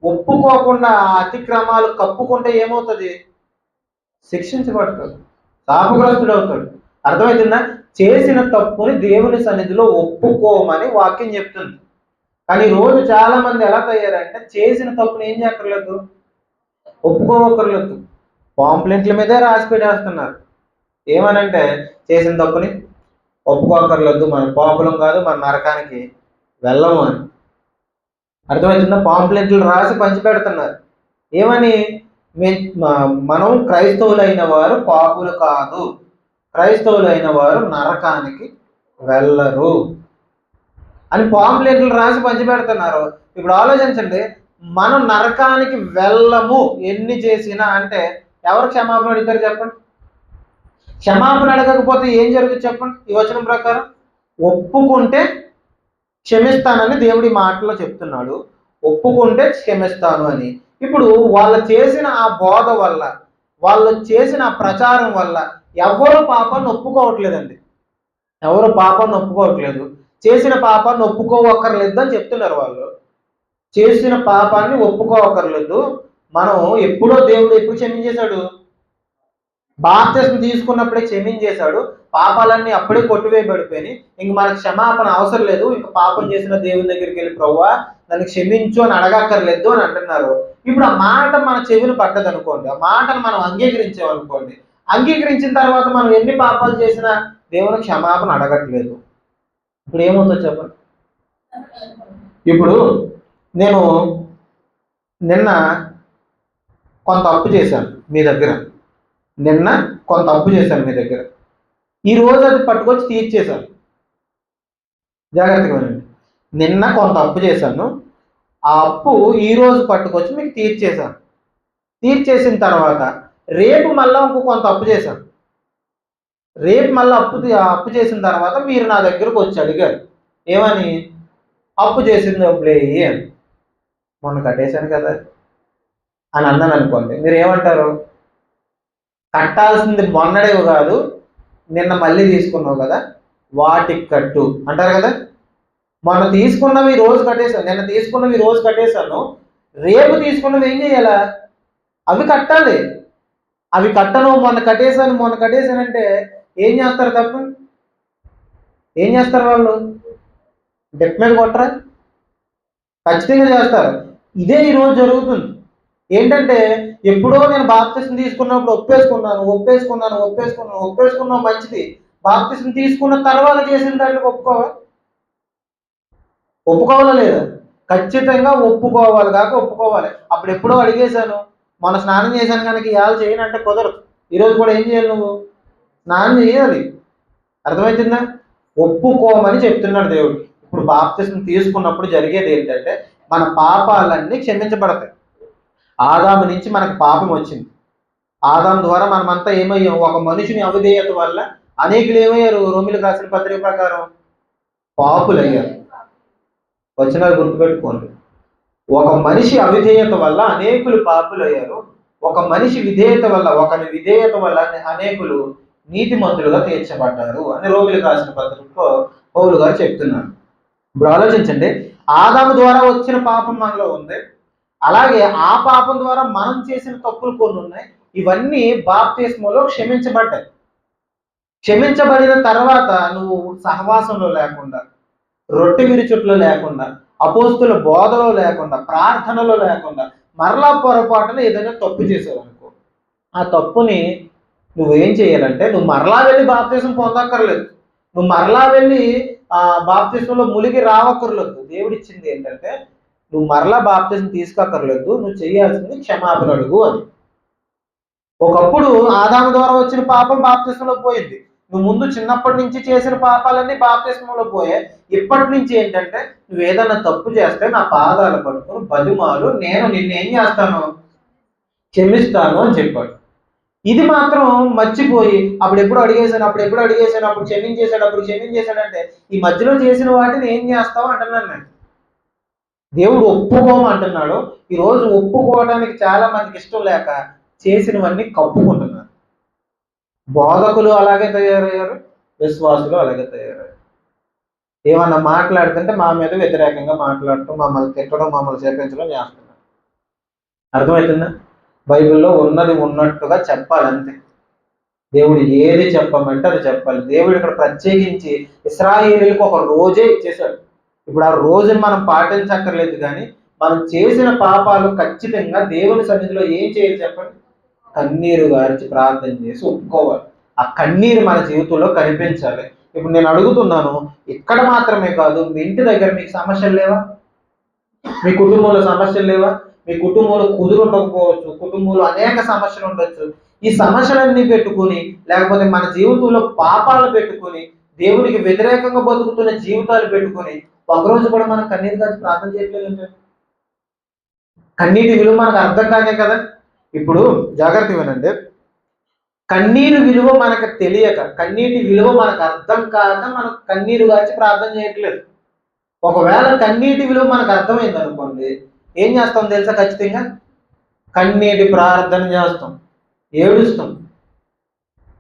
ఒప్పుకోకుండా ఆ అతిక్రమాలు కప్పుకుంటే ఏమవుతుంది? శిక్షించబడతాడు, శాపగ్రస్తుడు అవుతాడు. అర్థమవుతుందా? చేసిన తప్పుని దేవుని సన్నిధిలో ఒప్పుకోమని వాక్యం చెప్తుంది. కానీ రోజు చాలా మంది ఎలా తయారంటే చేసిన తప్పుని ఏం చేయక్కర్లేదు, ఒప్పుకోవక్కర్లేదు, పాంప్లెంట్ల మీదే రాసి పెట్టేస్తున్నారు. ఏమనంటే చేసిన తప్పుని ఒప్పుకోకర్లేదు, మన పాపులం కాదు, మన నరకానికి వెళ్ళము అని. అర్థమవుతుందా? పాంప్లెంట్లు రాసి పంచిపెడుతున్నారు. ఏమని? మనం క్రైస్తవులైన వారు పాపులు కాదు, క్రైస్తవులైన వారు నరకానికి వెళ్ళరు అని పాంప్లెట్లు రాసి పంచిపెడుతున్నారు. ఇప్పుడు ఆలోచించండి, మనం నరకానికి వెళ్ళము ఎన్ని చేసినా అంటే ఎవరు క్షమాపణ అడుగుతారు చెప్పండి? క్షమాపణ అడగకపోతే ఏం జరుగుతుంది చెప్పండి? ఈ వచనం ప్రకారం ఒప్పుకుంటే క్షమిస్తానని దేవుడి మాటలో చెప్తున్నాడు. ఒప్పుకుంటే క్షమిస్తాను అని. ఇప్పుడు వాళ్ళు చేసిన ఆ బోధ వల్ల, వాళ్ళు చేసిన ప్రచారం వల్ల ఎవరు పాపాన్ని ఒప్పుకోవట్లేదండి. ఎవరు పాపాన్ని ఒప్పుకోవట్లేదు. చేసిన పాపాన్ని ఒప్పుకోవక్కర్లేదు అని చెప్తున్నారు వాళ్ళు. చేసిన పాపాన్ని ఒప్పుకోవక్కర్లేదు. మనం ఎప్పుడో దేవుడు ఎప్పుడు క్షమించేశాడు? బాప్తిస్మం తీసుకున్నప్పుడే క్షమించేశాడు. పాపాలన్నీ అప్పుడే కొట్టివేయబడిపోయి ఇంక మనకు క్షమాపణ అవసరం లేదు. ఇంక పాపం చేసిన దేవుని దగ్గరికి వెళ్ళి ప్రభువా నన్ను క్షమించు అని అడగక్కర్లేదు అని అంటున్నారు. ఇప్పుడు ఆ మాట మన చెవిని పట్టదు అనుకోండి, ఆ మాటను మనం అంగీకరించామనుకోండి, అంగీకరించిన తర్వాత మనం ఎన్ని పాపాలు చేసినా దేవుని క్షమాపణ అడగట్లేదు. ఇప్పుడు ఏమవుతుందో చెప్పండి? ఇప్పుడు నేను నిన్న కొంత అప్పు చేశాను మీ దగ్గర, నిన్న కొంత అప్పు చేశాను మీ దగ్గర, ఈరోజు అది పట్టుకొచ్చి తీర్చేశాను. జాగ్రత్తగా వినండి. నిన్న కొంత అప్పు చేశాను, ఆ అప్పు ఈరోజు పట్టుకొచ్చి మీకు తీర్చేశాను. తీర్చేసిన తర్వాత రేపు మళ్ళీ ఇంకో కొంత అప్పు చేశాను. రేపు మళ్ళీ అప్పు చేసిన తర్వాత మీరు నా దగ్గరకు వచ్చి అడిగారు, ఏమని? అప్పు చేసింది డబ్బులు అని. మొన్న కట్టేశాను కదా అని అన్నాను అనుకోండి, మీరు ఏమంటారు? కట్టాల్సింది మొన్నడేవి కాదు, నిన్న మళ్ళీ తీసుకున్నావు కదా, వాటికి కట్టు అంటారు కదా. మొన్న తీసుకున్నవి ఈ రోజు కట్టేశాను, నిన్న తీసుకున్నవి ఈ రోజు కట్టేశాను, రేపు తీసుకున్నవి ఏం చేయాలా? అవి కట్టాలి. అవి కట్టను, మొన్న కట్టేశానంటే ఏం చేస్తారు? తప్పు ఏం చేస్తారు వాళ్ళు? డెప్ మీద కొట్టరా? ఖచ్చితంగా చేస్తారు. ఇదే ఈరోజు జరుగుతుంది. ఏంటంటే ఎప్పుడో నేను బాప్తిసం తీసుకున్నప్పుడు ఒప్పేసుకున్నావు మంచిది. బాప్తిసం తీసుకున్న తర్వాత చేసిన దాంట్లో ఒప్పుకోవాలా లేదా? ఖచ్చితంగా ఒప్పుకోవాలి కాక ఒప్పుకోవాలి. అప్పుడు ఎప్పుడో అడిగేశాను, మొన్న స్నానం చేశాను కనుక ఇవాళ చేయను అంటే కుదరదు. ఈరోజు కూడా ఏం చేయాలి? నువ్వు స్నానం చేయాలి. అర్థమవుతుందా? ఒప్పుకోమని చెప్తున్నాడు దేవుడు. ఇప్పుడు బాప్తిసం తీసుకున్నప్పుడు జరిగేది ఏంటంటే మన పాపాలన్నీ క్షమించబడతాయి. ఆదాము నుంచి మనకు పాపం వచ్చింది. ఆదాము ద్వారా మనమంతా ఏమయ్యాం? ఒక మనిషిని అవిధేయత వల్ల అనేకులు ఏమయ్యారు? రోమిలకు రాసిన పత్రిక ప్రకారం పాపులయ్యారు. వచనాలు గుర్తుపెట్టుకోండి. ఒక మనిషి అవిధేయత వల్ల అనేకులు పాపులయ్యారు. ఒక మనిషి విధేయత వల్ల, ఒకరి విధేయత వల్ల అనేకులు నీతిమంతులుగా తీర్చబడ్డారు అని రోమిలకు రాసిన పత్రికలో పౌలు గారు చెప్తున్నారు. ఇప్పుడు ఆలోచించండి, ఆదాము ద్వారా వచ్చిన పాపం మనలో ఉంది, అలాగే ఆ పాపం ద్వారా మనం చేసిన తప్పులు కొన్ని ఉన్నాయి. ఇవన్నీ బాప్తిస్మలో క్షమించబడ్డాయి. క్షమించబడిన తర్వాత నువ్వు సహవాసంలో లేకుండా, రొట్టె విరుచుట్లో లేకుండా, అపోస్తుల బోధలో లేకుండా, ప్రార్థనలో లేకుండా మరలా పొరపాటున ఏదైనా తప్పు చేసావు అనుకో, ఆ తప్పుని నువ్వేం చేయాలంటే నువ్వు మరలా వెళ్ళి బాప్తిసం పొందక్కర్లేదు. నువ్వు మరలా వెళ్ళి బాప్తిసంలో మునిగి రావక్కర్లేదు. దేవుడిచ్చింది ఏంటంటే నువ్వు మరలా బాప్తిసం తీసుకోక్కర్లేదు. నువ్వు చేయాల్సింది క్షమాపణ అడుగు అని. ఒకప్పుడు ఆదాము ద్వారా వచ్చిన పాపం బాప్తిసంలో పోయింది. నువ్వు ముందు చిన్నప్పటి నుంచి చేసిన పాపాలన్నీ బాప్తిస్మంలో పోయాయి. ఇప్పటి నుంచి ఏంటంటే నువ్వు ఏదైనా తప్పు చేస్తే నా పాదాలు పట్టుకుని బతిమాలు, నేను నిన్ను ఏం చేస్తాను? క్షమిస్తాను అని చెప్పాడు. ఇది మాత్రం మర్చిపోయి అప్పుడు క్షమించేశాడంటే ఈ మధ్యలో చేసిన వాటిని ఏం చేస్తావు అంటున్నాను నేను. దేవుడు ఒప్పుకోమంటున్నాడు. ఈరోజు ఒప్పుకోవడానికి చాలా మందికి ఇష్టం లేక చేసినవన్నీ కప్పుకుంటున్నారు. బోధకులు అలాగే తయారయ్యారు, విశ్వాసులు అలాగే తయారయ్యారు. ఏమన్నా మాట్లాడుతుంటే మా మీద వ్యతిరేకంగా మాట్లాడటం, మమ్మల్ని తిట్టడం, మమ్మల్ని చేపించడం చేస్తున్నారు. అర్థమవుతుందా? బైబిల్లో ఉన్నది ఉన్నట్టుగా చెప్పాలంతే. దేవుడు ఏది చెప్పమంటే అది చెప్పాలి. దేవుడు ఇక్కడ ప్రత్యేకించి ఇశ్రాయేలీయులకు ఒక రోజే ఇచ్చేశాడు. ఇప్పుడు ఆ రోజుని మనం పాటించక్కర్లేదు, కానీ మనం చేసిన పాపాలు ఖచ్చితంగా దేవుని సన్నిధిలో ఏం చేయాలి చెప్పండి? కన్నీరు గార్చి ప్రార్థన చేసి ఒప్పుకోవాలి. ఆ కన్నీరు మన జీవితంలో కనిపించాలి. ఇప్పుడు నేను అడుగుతున్నాను, ఇక్కడ మాత్రమే కాదు, మీ ఇంటి దగ్గర మీకు సమస్యలు లేవా? మీ కుటుంబంలో సమస్యలు లేవా? మీ కుటుంబంలో కుదురు ఉండకపోవచ్చు, కుటుంబంలో అనేక సమస్యలు ఉండొచ్చు. ఈ సమస్యలన్నీ పెట్టుకుని, లేకపోతే మన జీవితంలో పాపాలు పెట్టుకుని, దేవునికి వ్యతిరేకంగా బతుకుతున్న జీవితాలు పెట్టుకుని ఒకరోజు కూడా మనం కన్నీరు కాచి ప్రార్థన చేయట్లేదు. కన్నీటి విలువ మనకు అర్థం కాకే కదా. ఇప్పుడు జాగ్రత్త వినండి, కన్నీరు విలువ మనకు తెలియక, కన్నీటి విలువ మనకు అర్థం కాక మనం కన్నీరు కాచి ప్రార్థన చేయట్లేదు. ఒకవేళ కన్నీటి విలువ మనకు అర్థమైంది అనుకోండి, ఏం చేస్తాం తెలుసా? ఖచ్చితంగా కన్నీటి ప్రార్థన చేస్తాం, ఏడుస్తాం.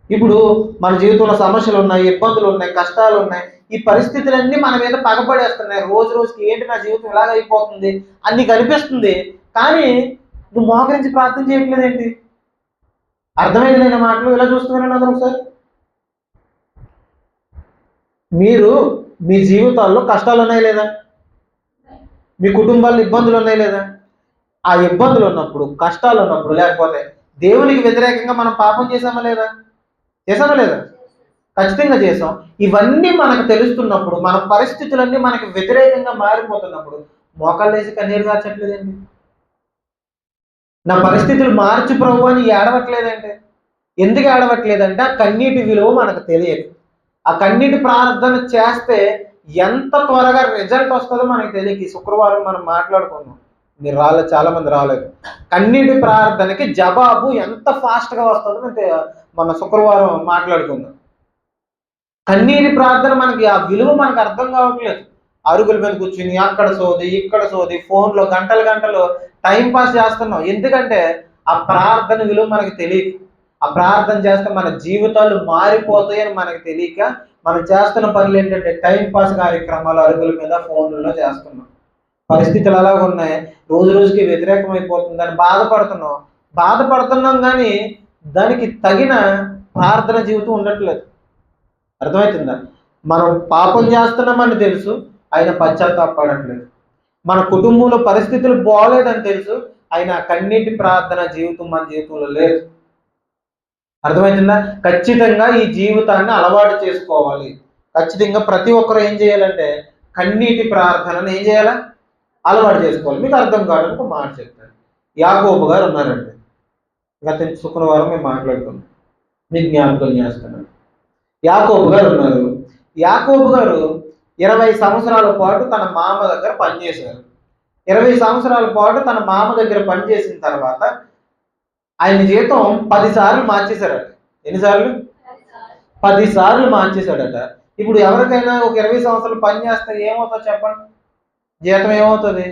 ఇప్పుడు మన జీవితంలో సమస్యలు ఉన్నాయి, ఇబ్బందులు ఉన్నాయి, కష్టాలు ఉన్నాయి. ఈ పరిస్థితులన్నీ మన మీద పగబడేస్తున్నాయి. రోజు రోజుకి ఏంటి నా జీవితం ఇలాగ అయిపోతుంది అని కనిపిస్తుంది, కానీ నువ్వు మోకరించి ప్రార్థన చేయట్లేదు ఏంటి? అర్థమైంది నేను మాటలు ఇలా చూస్తున్నాను. అందరూ ఒకసారి మీరు మీ జీవితాల్లో కష్టాలు ఉన్నాయి లేదా? మీ కుటుంబాల్లో ఇబ్బందులు ఉన్నాయి లేదా? ఆ ఇబ్బందులు ఉన్నప్పుడు, కష్టాలు ఉన్నప్పుడు, లేకపోతే దేవునికి వ్యతిరేకంగా మనం పాపం చేసామా లేదా? ఖచ్చితంగా చేసాం. ఇవన్నీ మనకు తెలుస్తున్నప్పుడు, మన పరిస్థితులన్నీ మనకు వ్యతిరేకంగా మారిపోతున్నప్పుడు మోకాళ్ళు వేసి కన్నీరు కార్చట్లేదండి. నా పరిస్థితులు మార్చి ప్రభు అని ఏడవట్లేదంటే, ఎందుకు ఏడవట్లేదంటే ఆ కన్నీటి విలువ మనకు తెలియదు. ఆ కన్నీటి ప్రార్థన చేస్తే ఎంత త్వరగా రిజల్ట్ వస్తుందో మనకు తెలియదు. ఈ శుక్రవారం మనం మాట్లాడుకున్నాం, మీరు రాలేదు, చాలా మంది రాలేదు. కన్నీటి ప్రార్థనకి జవాబు ఎంత ఫాస్ట్గా వస్తుందో మన శుక్రవారం మాట్లాడుకుందాం. కన్నీటి ప్రార్థన మనకి ఆ విలువ మనకు అర్థం కావట్లేదు. అరుగుల మీద కూర్చుని అక్కడ సోది ఇక్కడ సోది ఫోన్లో గంటలు గంటలు టైం పాస్ చేస్తున్నాం. ఎందుకంటే ఆ ప్రార్థన విలువ మనకు తెలియక, ఆ ప్రార్థన చేస్తే మన జీవితాలు మారిపోతాయని మనకు తెలియక మనం చేస్తున్న పనులు ఏంటంటే టైం పాస్ కార్యక్రమాలు అరుగుల మీద ఫోన్లలో చేస్తున్నాం. పరిస్థితులు అలాగ ఉన్నాయి, రోజు రోజుకి వ్యతిరేకం అయిపోతుందని బాధపడుతున్నాం కానీ దానికి తగిన ప్రార్థన జీవితం ఉండట్లేదు. అర్థమవుతుందా? మనం పాపం చేస్తున్నామని తెలుసు, ఆయన పశ్చాత్తాపడట్లేదు. మన కుటుంబంలో పరిస్థితులు బాగోలేదని తెలుసు, ఆయన కన్నీటి ప్రార్థన జీవితం మన జీవితంలో లేదు. అర్థమవుతుందా? ఖచ్చితంగా ఈ జీవితాన్ని అలవాటు చేసుకోవాలి. ఖచ్చితంగా ప్రతి ఒక్కరు ఏం చేయాలంటే కన్నీటి ప్రార్థనను ఏం చేయాలా? అలవాటు చేసుకోవాలి. మీకు అర్థం కావడానికి ఒక మాట చెప్తాను. యాకోబు గారు ఉన్నారండి, గత శుక్రవారం మేము మాట్లాడుకున్నాం, మీకు జ్ఞాపకం చేస్తున్నాను. యాకోబు గారు ఉన్నారు. యాకోబు గారు 20 సంవత్సరాల పాటు తన మామ దగ్గర పనిచేశారు. 20 సంవత్సరాల పాటు తన మామ దగ్గర పనిచేసిన తర్వాత ఆయన జీతం 10 సార్లు మార్చేశారట. ఎన్నిసార్లు? 10 సార్లు మార్చేశాడట. ఇప్పుడు ఎవరికైనా ఒక 20 సంవత్సరాలు పని చేస్తే ఏమవుతుందో చెప్పండి? జీతం ఏమవుతుంది?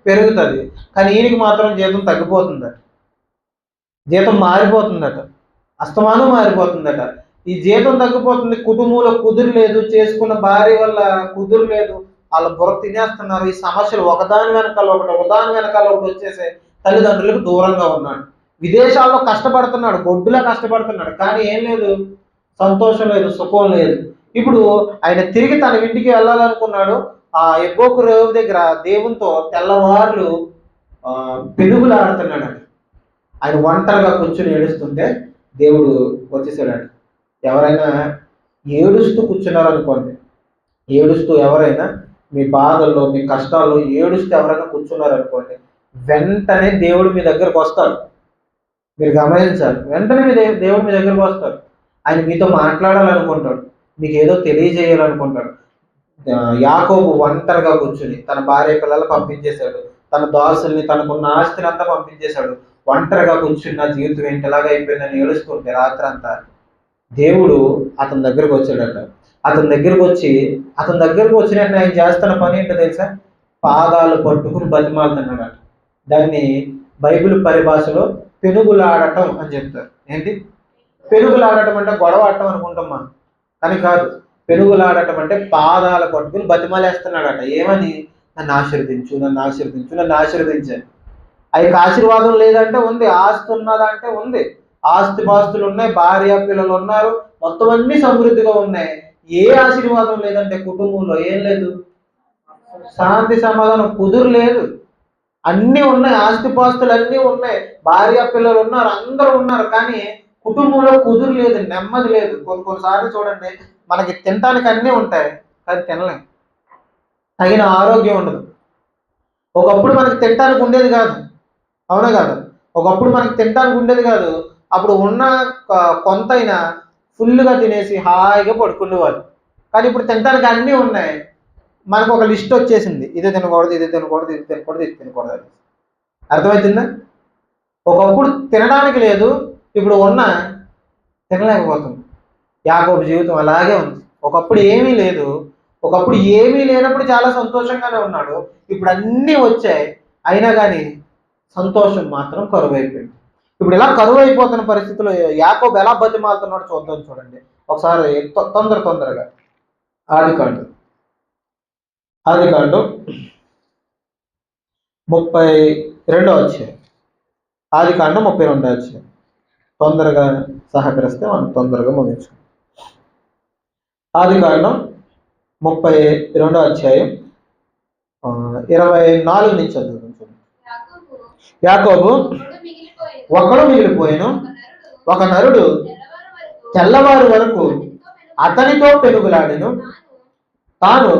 పెరుగుతుంది. కానీ ఈయనకి మాత్రం జీతం తగ్గిపోతుందట, జీతం మారిపోతుందట, అస్తమానం మారిపోతుందట. ఈ జీతం తగ్గిపోతుంది, కుటుంబంలో కుదురు లేదు, చేసుకున్న భార్య వల్ల కుదురు లేదు, వాళ్ళ బుర్ర తినేస్తున్నారు. ఈ సమస్యలు ఒకదాని వెనకాల ఒకటి వచ్చేసే తల్లిదండ్రులకు దూరంగా ఉన్నాడు. విదేశాల్లో కష్టపడుతున్నాడు, గొడ్డులా కష్టపడుతున్నాడు, కానీ ఏం లేదు, సంతోషం లేదు, సుఖం లేదు. ఇప్పుడు ఆయన తిరిగి తన ఇంటికి వెళ్ళాలనుకున్నాడు. ఆ ఎబ్బోకు రేవు దగ్గర దేవునితో తెల్లవార్లు పెనుగులాడుతున్నాడు. ఆయన ఒంటరిగా కూర్చుని ఏడుస్తుంటే దేవుడు వచ్చేసాడు. ఎవరైనా ఏడుస్తూ కూర్చున్నారనుకోండి, ఏడుస్తూ ఎవరైనా మీ బాధల్లో మీ కష్టాల్లో ఏడుస్తూ ఎవరైనా కూర్చున్నారనుకోండి, వెంటనే దేవుడు మీ దగ్గరకు వస్తాడు. మీరు గమనించాలి, వెంటనే దేవుడు మీ దగ్గరకు వస్తాడు. ఆయన మీతో మాట్లాడాలనుకుంటాడు, మీకు ఏదో తెలియజేయాలనుకుంటాడు. యాకోబు ఒంటరిగా కూర్చుని తన భార్య పిల్లలు పంపించేశాడు, తన దాసుల్ని తనకున్న ఆస్తిని అంతా పంపించేశాడు. ఒంటరిగా కూర్చుని నా జీవితం ఏంటి ఎలాగ అయిపోయిందని ఏడుస్తుంటే రాత్రి అంతా దేవుడు అతని దగ్గరకు వచ్చాడట. అతని దగ్గరకు వచ్చినట్టు ఆయన చేస్తున్న పని ఏంటో తెలుసా? పాదాలు పట్టుకుని బతిమాలుతున్నాడట. దాన్ని బైబిల్ పరిభాషలో పెనుగులాడటం అని చెప్తారు. ఏంటి పెనుగులాడటం అంటే? గొడవ ఆడటం అనుకుంటాం మనం, కానీ కాదు. పెనుగులాడటం అంటే పాదాలు పట్టుకుని బతిమాలేస్తున్నాడట. ఏమని? నన్ను ఆశీర్వదించు, నన్ను ఆశీర్వదించు, నన్ను ఆశీర్వదించాను. ఆయనకు ఆశీర్వాదం లేదంటే ఉంది, ఆస్తి ఉన్నదంటే ఉంది, ఆస్తి పాస్తులు ఉన్నాయి, భార్య పిల్లలు ఉన్నారు, మొత్తం అన్ని సమృద్ధిగా ఉన్నాయి. ఏ ఆశీర్వాదం లేదంటే కుటుంబంలో ఏం లేదు, శాంతి సమాధానం కుదురు లేదు. అన్నీ ఉన్నాయి, ఆస్తి పాస్తులు అన్నీ ఉన్నాయి, భార్య పిల్లలు ఉన్నారు, అందరూ ఉన్నారు, కానీ కుటుంబంలో కుదురు లేదు, నెమ్మది లేదు. కొన్నిసార్లు చూడండి, మనకి తినడానికి అన్నీ ఉంటాయి కానీ తినలేం, తగిన ఆరోగ్యం ఉండదు. ఒకప్పుడు మనకి తినడానికి ఉండేది కాదు, అవునా కాదు? ఒకప్పుడు మనకి తినడానికి ఉండేది కాదు, అప్పుడు ఉన్న కొంతైనా ఫుల్గా తినేసి హాయిగా పడుకునేవాళ్ళు. కానీ ఇప్పుడు తినడానికి అన్నీ ఉన్నాయి, మనకు ఒక లిస్ట్ వచ్చేసింది, ఇది తినకూడదు, ఇది తినకూడదు, ఇది తినకూడదు, ఇది తినకూడదు అని. అర్థమవుతుందా? ఒకప్పుడు తినడానికి లేదు, ఇప్పుడు ఉన్న తినలేకపోతుంది. యాకోబు జీవితం అలాగే ఉంది. ఒకప్పుడు ఏమీ లేదు, ఒకప్పుడు ఏమీ లేనప్పుడు చాలా సంతోషంగానే ఉన్నాడు, ఇప్పుడు అన్నీ వచ్చాయి, అయినా కానీ సంతోషం మాత్రం కరువు అయిపోయింది. ఇప్పుడు ఇలా కరువు అయిపోతున్న పరిస్థితుల్లో యాకోబు ఎలా బతిమాలుతున్నాడో చూద్దాం. చూడండి ఒకసారి తొందరగా ఆదికాండం 32వ అధ్యాయం. ఆదికాండం 32వ అధ్యాయం. తొందరగా సహకరిస్తే మనం తొందరగా ముగించుకుంటాం. ఆదికాండం 32వ అధ్యాయం 24 నుంచి చదువుతాం. యాకోబు ఒక్కడు మిగిలిపోయాను, ఒక నరుడు తెల్లవారు వరకు అతనితో పెనుగులాడెను, తాను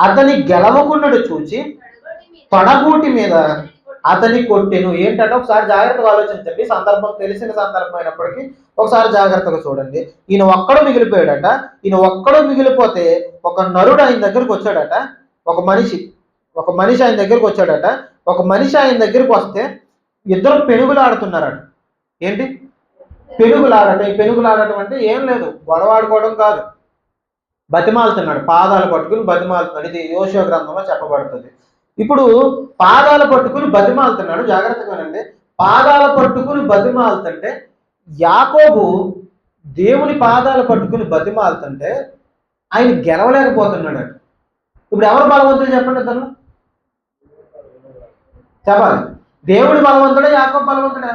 అతని గెలవకుండాడు చూచి తొడగూటి మీద అతని కొట్టెను. ఏంటంటే ఒకసారి జాగ్రత్తగా ఆలోచించండి, సందర్భం తెలిసిన సందర్భం అయినప్పటికీ ఒకసారి జాగ్రత్తగా చూడండి. ఈయన ఒక్కడు మిగిలిపోయాడట. ఈయన ఒక్కడు మిగిలిపోతే ఒక నరుడు ఆయన దగ్గరకు వచ్చాడట, ఒక మనిషి ఆయన దగ్గరకు వచ్చాడట. ఒక మనిషి ఆయన దగ్గరికి వస్తే ఇద్దరు పెనుగులాడుతున్నారట. ఏంటి పెనుగులాడటం? ఈ పెనుగులాడటం అంటే ఏం లేదు, గొడవ ఆడుకోవడం కాదు. బతిమాలుతున్నాడు, పాదాలు పట్టుకుని బతిమాలుతున్నాడు. ఇది యోషువ గ్రంథంలో చెప్పబడుతుంది. ఇప్పుడు పాదాలు పట్టుకుని బతిమాలుతున్నాడు, జాగ్రత్తగానండి. పాదాలు పట్టుకుని బతిమాలుతుంటే యాకోబు దేవుని పాదాలు పట్టుకుని బతిమాలుతుంటే ఆయన గెలవలేకపోతున్నాడు. ఇప్పుడు ఎవరు బలవంతుడు చెప్పండి తను చెప్పాలి. దేవుడు బలవంతుడా, యాకోబు బలవంతుడా?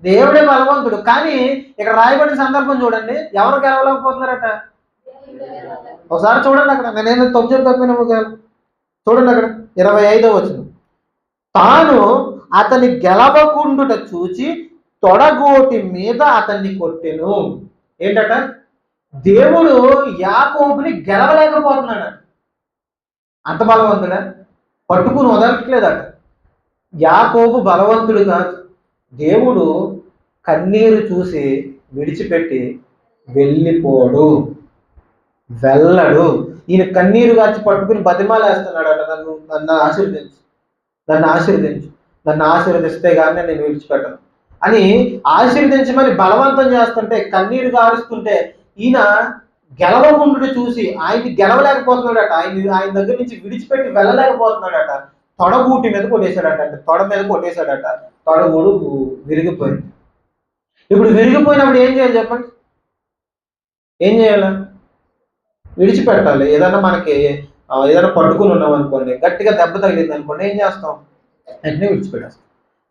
దేవుడే బలవంతుడు. కానీ ఇక్కడ రాయబడిన సందర్భం చూడండి, ఎవరు గెలవలేకపోతున్నారట. ఒకసారి చూడండి అక్కడ, నేనేదో తప్పిన చూడండి అక్కడ 25వ వచనం. తాను అతని గెలవకుండుట చూచి తొడగోటి మీద అతన్ని కొట్టెను. ఏంటట? దేవుడు యాకోబుని గెలవలేకపోతున్నాడు. అంత బలవంతుడా? పట్టుకుని వదలట్లేదట. యాకోబు బలవంతుడు కాదు. దేవుడు కన్నీరు చూసి విడిచిపెట్టి వెళ్ళిపోడు, వెళ్ళడు. ఈయన కన్నీరు కాచి పట్టుకుని బతిమాలేస్తున్నాడట, నన్ను ఆశీర్వదించు, నన్ను ఆశీర్వదించు, నన్ను ఆశీర్వదిస్తే కానీ నేను విడిచిపెట్టను అని ఆశీర్వదించమని బలవంతం చేస్తుంటే, కన్నీరు గారుస్తుంటే ఈయన గెలవకుండా చూసి ఆయన్ని గెలవలేకపోతున్నాడట. ఆయన దగ్గర నుంచి విడిచిపెట్టి వెళ్ళలేకపోతున్నాడట. తొడగూటి మీద కొట్టేశాడట, అంటే తొడ మీద కొట్టేశాడట. తొడగూడు విరిగిపోయింది. ఇప్పుడు విరిగిపోయినప్పుడు ఏం చేయాలి చెప్పండి? ఏం చేయాలి? విడిచిపెట్టాలి. ఏదైనా మనకి ఏదైనా పట్టుకుని ఉన్నాం అనుకోండి, గట్టిగా దెబ్బ తగిలింది అనుకోండి, ఏం చేస్తాం? వెంటనే విడిచిపెట్టేస్తాం.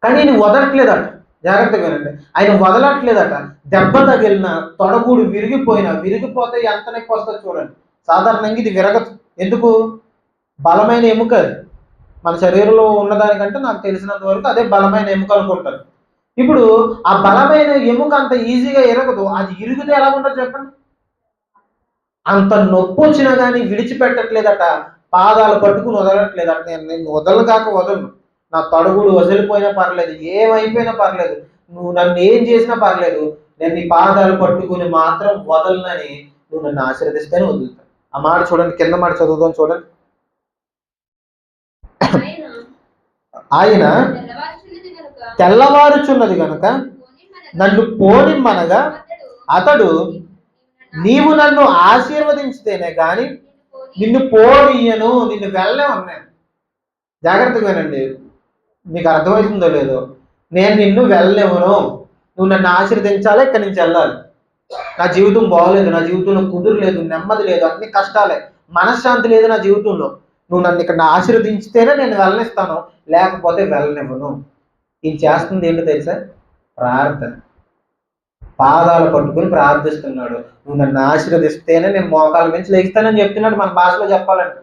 కానీ ఈయన వదలట్లేదట, జాగ్రత్తగా వినండి. ఆయన వదలట్లేదట. దెబ్బ తగిలిన తొడగూడు విరిగిపోతే ఎంత నొప్పి వస్తుందో చూడండి. సాధారణంగా ఇది విరగదు. ఎందుకు? బలమైన ఎముక అది. మన శరీరంలో ఉన్నదానికంటే నాకు తెలిసినంత వరకు అదే బలమైన ఎముక అనుకుంటారు. ఇప్పుడు ఆ బలమైన ఎముక అంత ఈజీగా ఎరగదు. అది ఇరిగితే ఎలా ఉంటుంది చెప్పండి? అంత నొప్పి వచ్చినా కానీ విడిచిపెట్టట్లేదట. పాదాలు పట్టుకుని వదలట్లేదట. నేను వదలగాక వదలను, నా తొడగుడు వదిలిపోయినా పర్లేదు, ఏమైపోయినా పర్లేదు, నువ్వు నన్ను ఏం చేసినా పర్లేదు, నేను నీ పాదాలు పట్టుకుని మాత్రం వదలనని నువ్వు నన్ను ఆశీర్వదిస్తేనే వదులుతాను. ఆ మాట చూడండి, కింద మాట చదువుదాం చూడండి. ఆయన తెల్లవారుచున్నది కనుక నన్ను పోనిమ్మనగా అతడు నీవు నన్ను ఆశీర్వదించితేనే కానీ నిన్ను పోనీయను, నిన్ను వెళ్ళమన్నాను. జాగ్రత్తగా వినండి, మీకు అర్థమవుతుందో లేదో. నేను నిన్ను వెళ్ళనివ్వను, నువ్వు నన్ను ఆశీర్వదించాలి, ఇక్కడి నుంచి వెళ్ళాలి. నా జీవితం బాగోలేదు, నా జీవితంలో కుదురు లేదు, నెమ్మది లేదు, అన్ని కష్టాలే, మనశ్శాంతి లేదు నా జీవితంలో. నువ్వు నన్ను ఇక్కడ ఆశీర్వదించితేనే నేను వెళ్ళనిస్తాను, లేకపోతే వెళ్ళనివ్వను. ఈయన చేస్తుంది ఏంటో తెలుసా? ప్రార్థన. పాదాలు పట్టుకుని ప్రార్థిస్తున్నాడు. నువ్వు నన్ను ఆశీర్వదిస్తేనే నేను మోకాల నుంచి లేస్తానని చెప్తున్నాడు. మన భాషలో చెప్పాలంటే,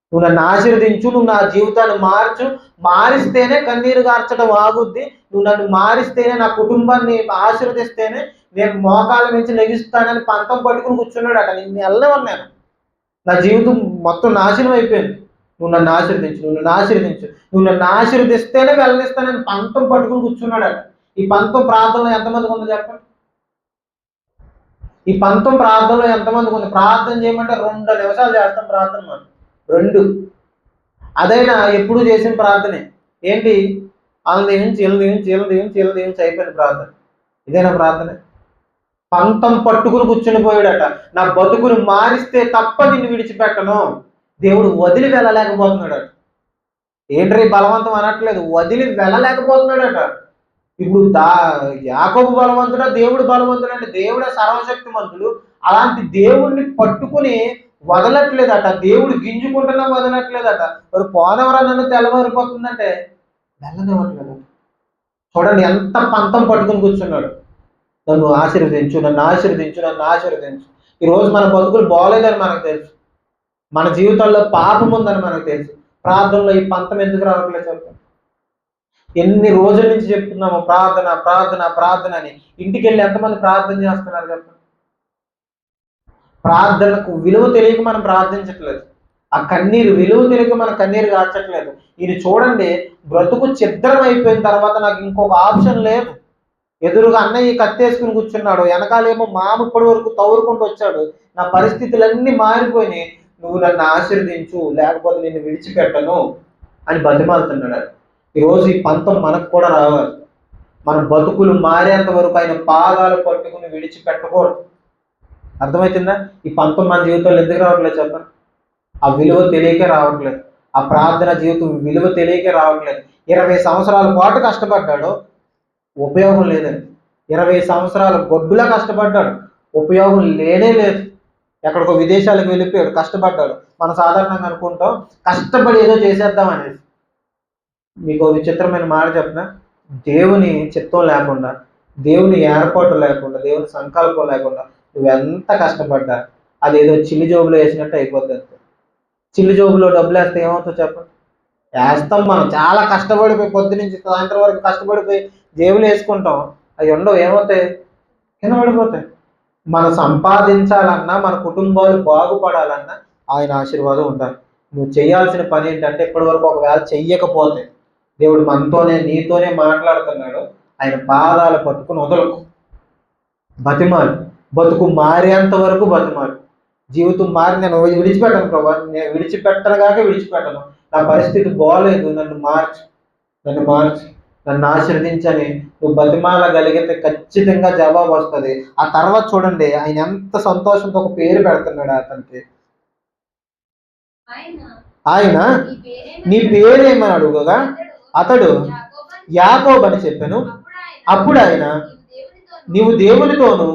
నువ్వు నన్ను ఆశీర్వదించు, నువ్వు నా జీవితాన్ని మారిస్తేనే కన్నీరు గార్చడం ఆగుద్ది, నువ్వు నన్ను మారిస్తేనే, నా కుటుంబాన్ని ఆశీర్వదిస్తేనే నేను మోకాల నుంచి లెగిస్తానని పంతం పట్టుకుని కూర్చున్నాడు అట. నేను వెళ్ళనివ్వను, నా జీవితం మొత్తం నాశనం అయిపోయింది, నువ్వు నన్ను ఆశీర్వదించు, నువ్వు నన్ను ఆశీర్వదించు, నువ్వు నన్ను ఆశీర్వదిస్తేనే వెళ్ళనిస్తానని పంతం పట్టుకుని కూర్చున్నాడట. ఈ పంతం ప్రార్థనలో ఎంతమందికి ఉందో చెప్పండి? ఈ పంతం ప్రార్థనలో ఎంతమందికి ఉంది? ప్రార్థన చేయమంటే 2 నిమిషాలు చేస్తాం ప్రార్థన. మనం 2, అదైనా ఎప్పుడు చేసిన ప్రార్థనే. ఏంటి? వాళ్ళ దీవించి అయిపోయిన ప్రార్థన. ఇదేనా ప్రార్థన? పంతం పట్టుకుని కూర్చుని పోయాడట. నా బతుకును మారిస్తే తప్ప నిన్ను విడిచిపెట్టను. దేవుడు వదిలి వెళ్ళలేకపోతున్నాడట. ఏంటి బలవంతం అనట్లేదు, వదిలి వెళ్ళలేకపోతున్నాడట. ఇప్పుడు యాకోబు బలవంతుడా, దేవుడు బలవంతుడు అంటే దేవుడే సర్వశక్తిమంతుడు. అలాంటి దేవుడిని పట్టుకుని వదలట్లేదట. దేవుడు గింజుకుంటున్నా వదలట్లేదట. మరి పోనవరా నన్ను తెల్లవారిపోతుందంటే వెళ్ళనివ్వట్లేదట. చూడండి ఎంత పంతం పట్టుకుని కూర్చున్నాడు. నన్ను ఆశీర్వదించు, నన్ను ఆశీర్వదించు, నన్ను ఆశీర్వదించు. ఈరోజు మన బతుకులు బాగోలేదని మనకు తెలుసు, మన జీవితాల్లో పాపం ఉందని మనకు తెలుసు. ప్రార్థనలో ఈ పంతం ఎందుకు రావట్లేదు చెప్పండి? ఎన్ని రోజుల నుంచి చెప్తున్నాము ప్రార్థన ప్రార్థన ప్రార్థన అని. ఇంటికి వెళ్ళి ఎంతమంది ప్రార్థన చేస్తున్నారు చెప్పండి? ప్రార్థనకు విలువ తెలియక మనం ప్రార్థించట్లేదు. ఆ కన్నీరు విలువ తెలియక మనం కన్నీరు కార్చట్లేదు. ఇది చూడండి, బ్రతుకు ఛిద్రం అయిపోయిన తర్వాత నాకు ఇంకొక ఆప్షన్ లేదు. ఎదురుగా అన్నయ్య కత్తేసుకుని కూర్చున్నాడు, వెనకాలేమో మామ ఇప్పటి వరకు తవ్వురుకుంటూ వచ్చాడు. నా పరిస్థితులన్నీ మారిపోయినాయి, నువ్వు నన్ను ఆశీర్వదించు, లేకపోతే నిన్ను విడిచిపెట్టను అని బతిమాలుతున్నాడు. ఈరోజు ఈ పంతం మనకు కూడా రావాలి. మన బతుకులు మారేంత వరకు ఆయన పాదాలు పట్టుకుని విడిచిపెట్టకూడదు. అర్థమవుతుందా? ఈ 19 మన జీవితాలు ఎందుకు రావట్లేదు చెప్పండి? ఆ విలువ తెలియకే రావట్లేదు. ఆ ప్రార్థన జీవితం విలువ తెలియకే రావట్లేదు. 20 సంవత్సరాల పాటు కష్టపడ్డాడు, ఉపయోగం లేదండి. 20 సంవత్సరాలు గొడ్డులా కష్టపడ్డాడు, ఉపయోగం లేనే లేదు. ఎక్కడికో విదేశాలకు వెళ్ళిపోయాడు, కష్టపడ్డాడు. మనం సాధారణంగా అనుకుంటాం కష్టపడి ఏదో చేసేద్దాం అనేది. మీకు విచిత్రమైన మాట చెప్పిన, దేవుని చిత్తం లేకుండా, దేవుని ఏర్పాటు లేకుండా, దేవుని సంకల్పం లేకుండా నువ్వు ఎంత కష్టపడ్డా అదేదో చిల్లి జోబులో వేసినట్టు అయిపోద్ది. అంతే. చిల్లి జోబులో డబ్బులు వేస్తే ఏమవుతుందో చెప్పండి? వేస్తాం. మనం చాలా కష్టపడిపోయి పొద్దు నుంచి సాయంత్రం వరకు కష్టపడిపోయి జేబులు వేసుకుంటాం, అవి ఉండవు. ఏమవుతాయి? కింద పడిపోతాయి. మనం సంపాదించాలన్నా, మన కుటుంబాలు బాగుపడాలన్నా ఆయన ఆశీర్వాదం ఉండాలి. నువ్వు చేయాల్సిన పని ఏంటంటే, ఇప్పటి వరకు ఒకవేళ చెయ్యకపోతే దేవుడు మనతోనే నీతోనే మాట్లాడుతున్నాడు. ఆయన పాదాలు పట్టుకుని వదలకు, బతిమాలు. బతుకు మారేంత వరకు బతిమాలు. జీవితం మారి నేను విడిచిపెట్టను ప్రభా, నేను విడిచిపెట్టనుగాక విడిచిపెట్టను, నా పరిస్థితి బాగోలేదు, నన్ను మార్చు, నన్ను మార్చు, నన్ను ఆశీర్వదించని నువ్వు బతిమాలగలిగితే ఖచ్చితంగా జవాబు వస్తుంది. ఆ తర్వాత చూడండి ఆయన ఎంత సంతోషంతో ఒక పేరు పెడుతున్నాడు అతనికి. ఆయన నీ పేరేమని అడుగుగా అతడు యాకోబు అని చెప్పాను. అప్పుడు ఆయన నీవు దేవునితోనూ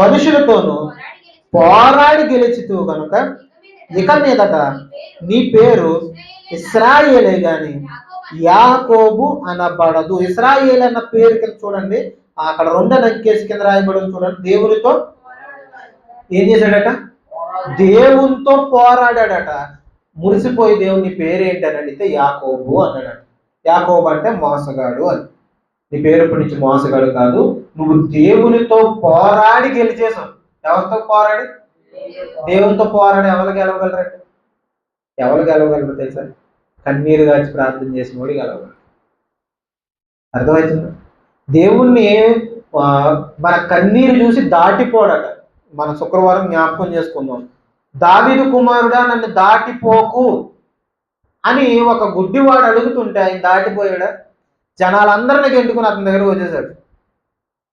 మనుషులతోనూ పోరాడి గెలిచితూ కనుక ఇక మీదట నీ పేరు ఇశ్రాయేలే గాని యాకోబు అనబడదు. ఇశ్రాయేల్ అన్న పేరు కింద చూడండి, అక్కడ 2 అంకెస్ కింద రాయబడి చూడండి. దేవునితో ఏం చేశాడట? దేవునితో పోరాడాడట. మురిసిపోయి దేవుని పేరేంటి అని అడిగితే యాకోబు అన్నాడట. యాకోబు అంటే మోసగాడు అని. నీ పేరు ఇప్పటి నుంచి మోసగాడు కాదు, నువ్వు దేవునితో పోరాడి గెలిచేసావు. ఎవరితో పోరాడి? దేవునితో పోరాడి ఎవరు గెలవగలరంటే? ఎవరు గెలవగలరు తెలుసా? కన్నీరు గాచి ప్రార్థన చేసిన వాడు గెలవగలరు. అర్థమవుతుందా? దేవుణ్ణి మన కన్నీరు చూసి దాటిపోడట. మన శుక్రవారం జ్ఞాపకం చేసుకుందాం. దావీదు కుమారుడా నన్ను దాటిపోకు అని ఒక గుడ్డివాడు అడుగుతుంటే ఆయన దాటిపోయాడా? జనాలందరినీ గెంటుకుని అతని దగ్గర వచ్చేసాడు.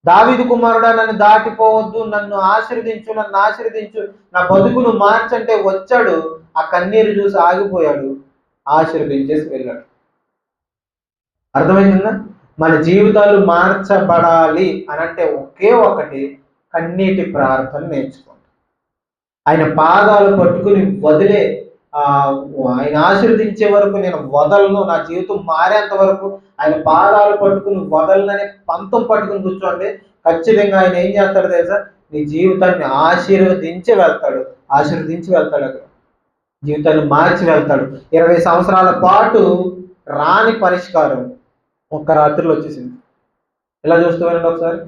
దావీదు కుమారుడా నన్ను దాటిపోవద్దు, నన్ను ఆశీర్వదించు, నన్ను ఆశీర్వదించు, నా బతుకును మార్చంటే వచ్చాడు. ఆ కన్నీరు చూసి ఆగిపోయాడు, ఆశీర్వదించేసి వెళ్ళాడు. అర్థమైందా? మన జీవితాలు మార్చబడాలి అని అంటే ఒకే ఒకటి, కన్నీటి ప్రార్థన నేర్చుకోండి. ఆయన పాదాలు పట్టుకుని వదిలే ఆయన ఆశీర్వదించే వరకు నేను వదలను, నా జీవితం మారేంత వరకు ఆయన పాదాలు పట్టుకుని వదలనని పంతం పట్టుకుని కూర్చోండి. ఖచ్చితంగా ఆయన ఏం చేస్తాడు తెలుసా? నీ జీవితాన్ని ఆశీర్వదించి వెళ్తాడు, ఆశీర్వదించి వెళ్తాడు. అక్కడ జీవితాన్ని మార్చి వెళ్తాడు. 20 సంవత్సరాల పాటు రాని పరిష్కారం ఒక్క రాత్రిలో వచ్చేసింది. ఇలా చూస్తూ వెళ్ళండి ఒకసారి.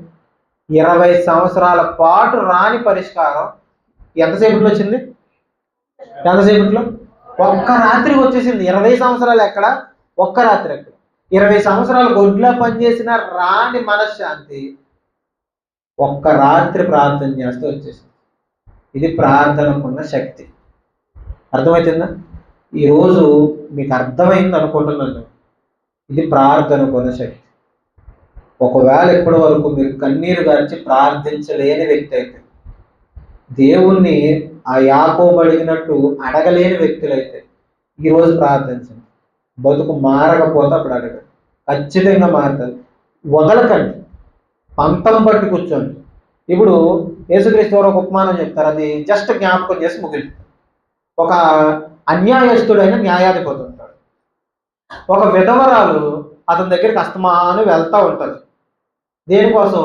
20 సంవత్సరాల పాటు రాని పరిష్కారం ఎంతసేపట్లో వచ్చింది? ఎంతసేపట్లో? ఒక్క రాత్రికి వచ్చేసింది. 20 సంవత్సరాలు ఎక్కడ? ఒక్క రాత్రి ఎక్కడ? 20 సంవత్సరాలు గొడ్లా పనిచేసిన రాని మనశ్శాంతి ఒక్క రాత్రి ప్రార్థన చేస్తే వచ్చేసింది. ఇది ప్రార్థనకున్న శక్తి. అర్థమవుతుందా? ఈరోజు మీకు అర్థమైంది అనుకుంటున్నాను. ఇది ప్రార్థనకున్న శక్తి. ఒకవేళ ఇప్పటి వరకు మీరు కన్నీరు గార్చి ప్రార్థించలేని వ్యక్తి అయితే, దేవుణ్ణి ఆ యాకోబు అడిగినట్టు అడగలేని వ్యక్తులైతే ఈరోజు ప్రార్థించండి. బతుకు మారకపోతే అప్పుడు అడగండి, ఖచ్చితంగా మారుతుంది. వదలకండి, పంతం పట్టి కూర్చోండి. ఇప్పుడు యేసుక్రీస్తు వారు ఒక ఉపమానం చెప్తారు, అది జస్ట్ జ్ఞాపకం చేసి ముగిలి. ఒక అన్యాయస్తుడైన న్యాయాధిపతి ఉంటాడు. ఒక విధవరాలు అతని దగ్గరికి అస్తమాను వెళ్తూ ఉంటుంది. దేనికోసం?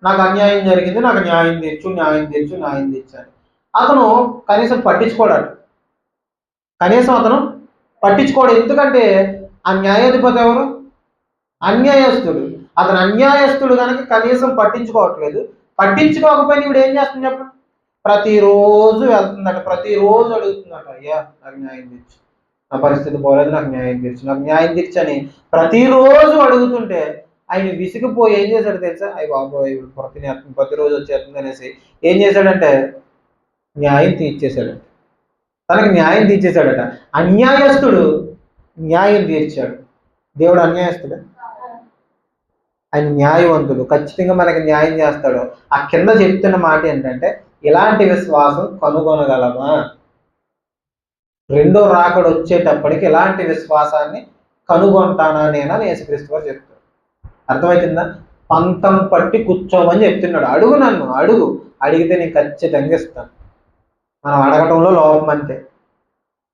నాకు అన్యాయం జరిగింది, నాకు న్యాయం తీర్చు, న్యాయం తీర్చు, న్యాయం తీర్చాలి. అతను కనీసం పట్టించుకోడాడు, అతను పట్టించుకోడు. ఎందుకంటే ఆ న్యాయాధిపతి ఎవరు? అన్యాయస్తుడు. అతను అన్యాయస్తుడు కనుక కనీసం పట్టించుకోవట్లేదు. పట్టించుకోకపోయినా ఇప్పుడు ఏం చేస్తుంది చెప్పండి? ప్రతిరోజు వెళ్తుందట, ప్రతిరోజు అడుగుతుందట, అయ్యా నాకు న్యాయం తీర్చు, నా పరిస్థితి పోలేదు, నాకు న్యాయం తీర్చు, నాకు న్యాయం తీర్చని ప్రతిరోజు అడుగుతుంటే ఆయన విసిగిపోయి ఏం చేశాడు తెలుసా? అయ్యి బాబోయ్ ప్రతిరోజు వచ్చేస్తుంది అనేసి ఏం చేశాడంటే న్యాయం తీర్చేశాడు. తనకి న్యాయం తీర్చేశాడట. అన్యాయస్తుడు న్యాయం తీర్చాడు. దేవుడు అన్యాయస్తుడు? ఆయన న్యాయవంతుడు, ఖచ్చితంగా మనకి న్యాయం చేస్తాడు. ఆ కింద చెప్తున్న మాట ఏంటంటే ఇలాంటి విశ్వాసం కనుగొనగలమా? రెండో రాకడ వచ్చేటప్పటికి ఇలాంటి విశ్వాసాన్ని కనుగొంటానా నేనా అని యేసుక్రీస్తు వారు చెప్తాడు. అర్థమవుతుందా? పంతం పట్టి కూర్చోమని చెప్తున్నాడు. అడుగు, నన్ను అడుగు, అడిగితే నేను ఖచ్చితంగా ఇస్తాను. మనం అడగటంలో లోపం అంతే.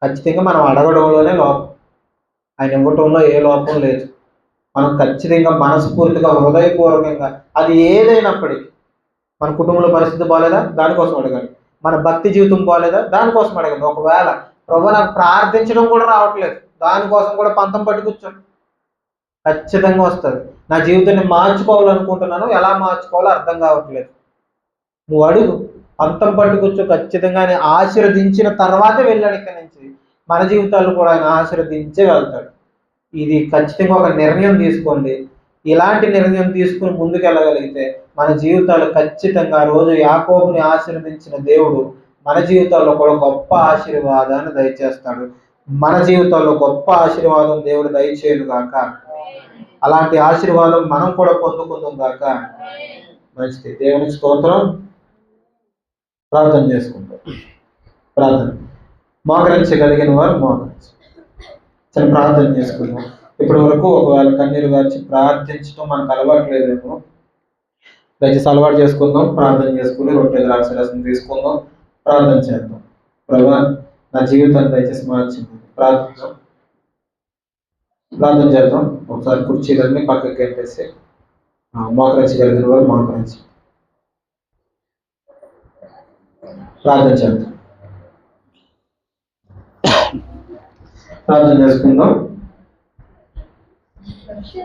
ఖచ్చితంగా మనం అడగడంలోనే లోపం, ఆయన ఇవ్వటంలో ఏ లోపం లేదు. మనం ఖచ్చితంగా మనస్ఫూర్తిగా హృదయపూర్వకంగా అది ఏదైనప్పటికీ, మన కుటుంబంలో పరిస్థితి బాగాలేదా, దానికోసం అడగండి. మన భక్తి జీవితం బాగాలేదా, దానికోసం అడగండి. ఒకవేళ ప్రభు నాకు ప్రార్థించడం కూడా రావట్లేదు, దానికోసం కూడా పంతం పట్టి కూర్చోండి, ఖచ్చితంగా వస్తుంది. నా జీవితాన్ని మార్చుకోవాలనుకుంటున్నాను, ఎలా మార్చుకోవాలో అర్థం కావట్లేదు, నువ్వు అడుగు, పంతం పట్టి కూర్చో. ఖచ్చితంగా ఆయన ఆశీర్వదించిన తర్వాతే వెళ్ళాడు ఇక్కడి నుంచి. మన జీవితాల్లో కూడా ఆయన ఆశీర్వదించే వెళ్తాడు. ఇది ఖచ్చితంగా ఒక నిర్ణయం తీసుకోండి. ఇలాంటి నిర్ణయం తీసుకుని ముందుకు వెళ్ళగలిగితే మన జీవితాలు ఖచ్చితంగా రోజు యాకోబుని ఆశీర్వదించిన దేవుడు మన జీవితాల్లో కూడా గొప్ప ఆశీర్వాదాన్ని దయచేస్తాడు. మన జీవితాల్లో గొప్ప ఆశీర్వాదం దేవుడు దయచేయను గాక. అలాంటి ఆశీర్వాదం మనం కూడా పొందుకుందాం గాక. మంచిది. దేవునికి స్తోత్రం. ప్రార్థన చేసుకుంటాం. ప్రార్థన మోకరించగలిగిన వారు మోకరించి చాలా ప్రార్థన చేసుకుందాం. ఇప్పటి వరకు ఒకవేళ కన్నీరు గార్చి ప్రార్థించడం మనకు అలవాట్లేదేమో, దయచేసి అలవాటు చేసుకుందాం. ప్రార్థన చేసుకుని రొట్టె ద్రాక్షరసం తీసుకుందాం, ప్రార్థన చేద్దాం. ప్రభా, నా జీవితాన్ని దయచేసి మార్చింది. ప్రార్థన చేద్దాం. ఒకసారి కుర్చీలన్నీ పక్కకి కట్టేసి మోకరించగలిగిన వారు మోకరించి ప్రార్థన చేద్దాం. ప్రార్థన చేసుకుందాం.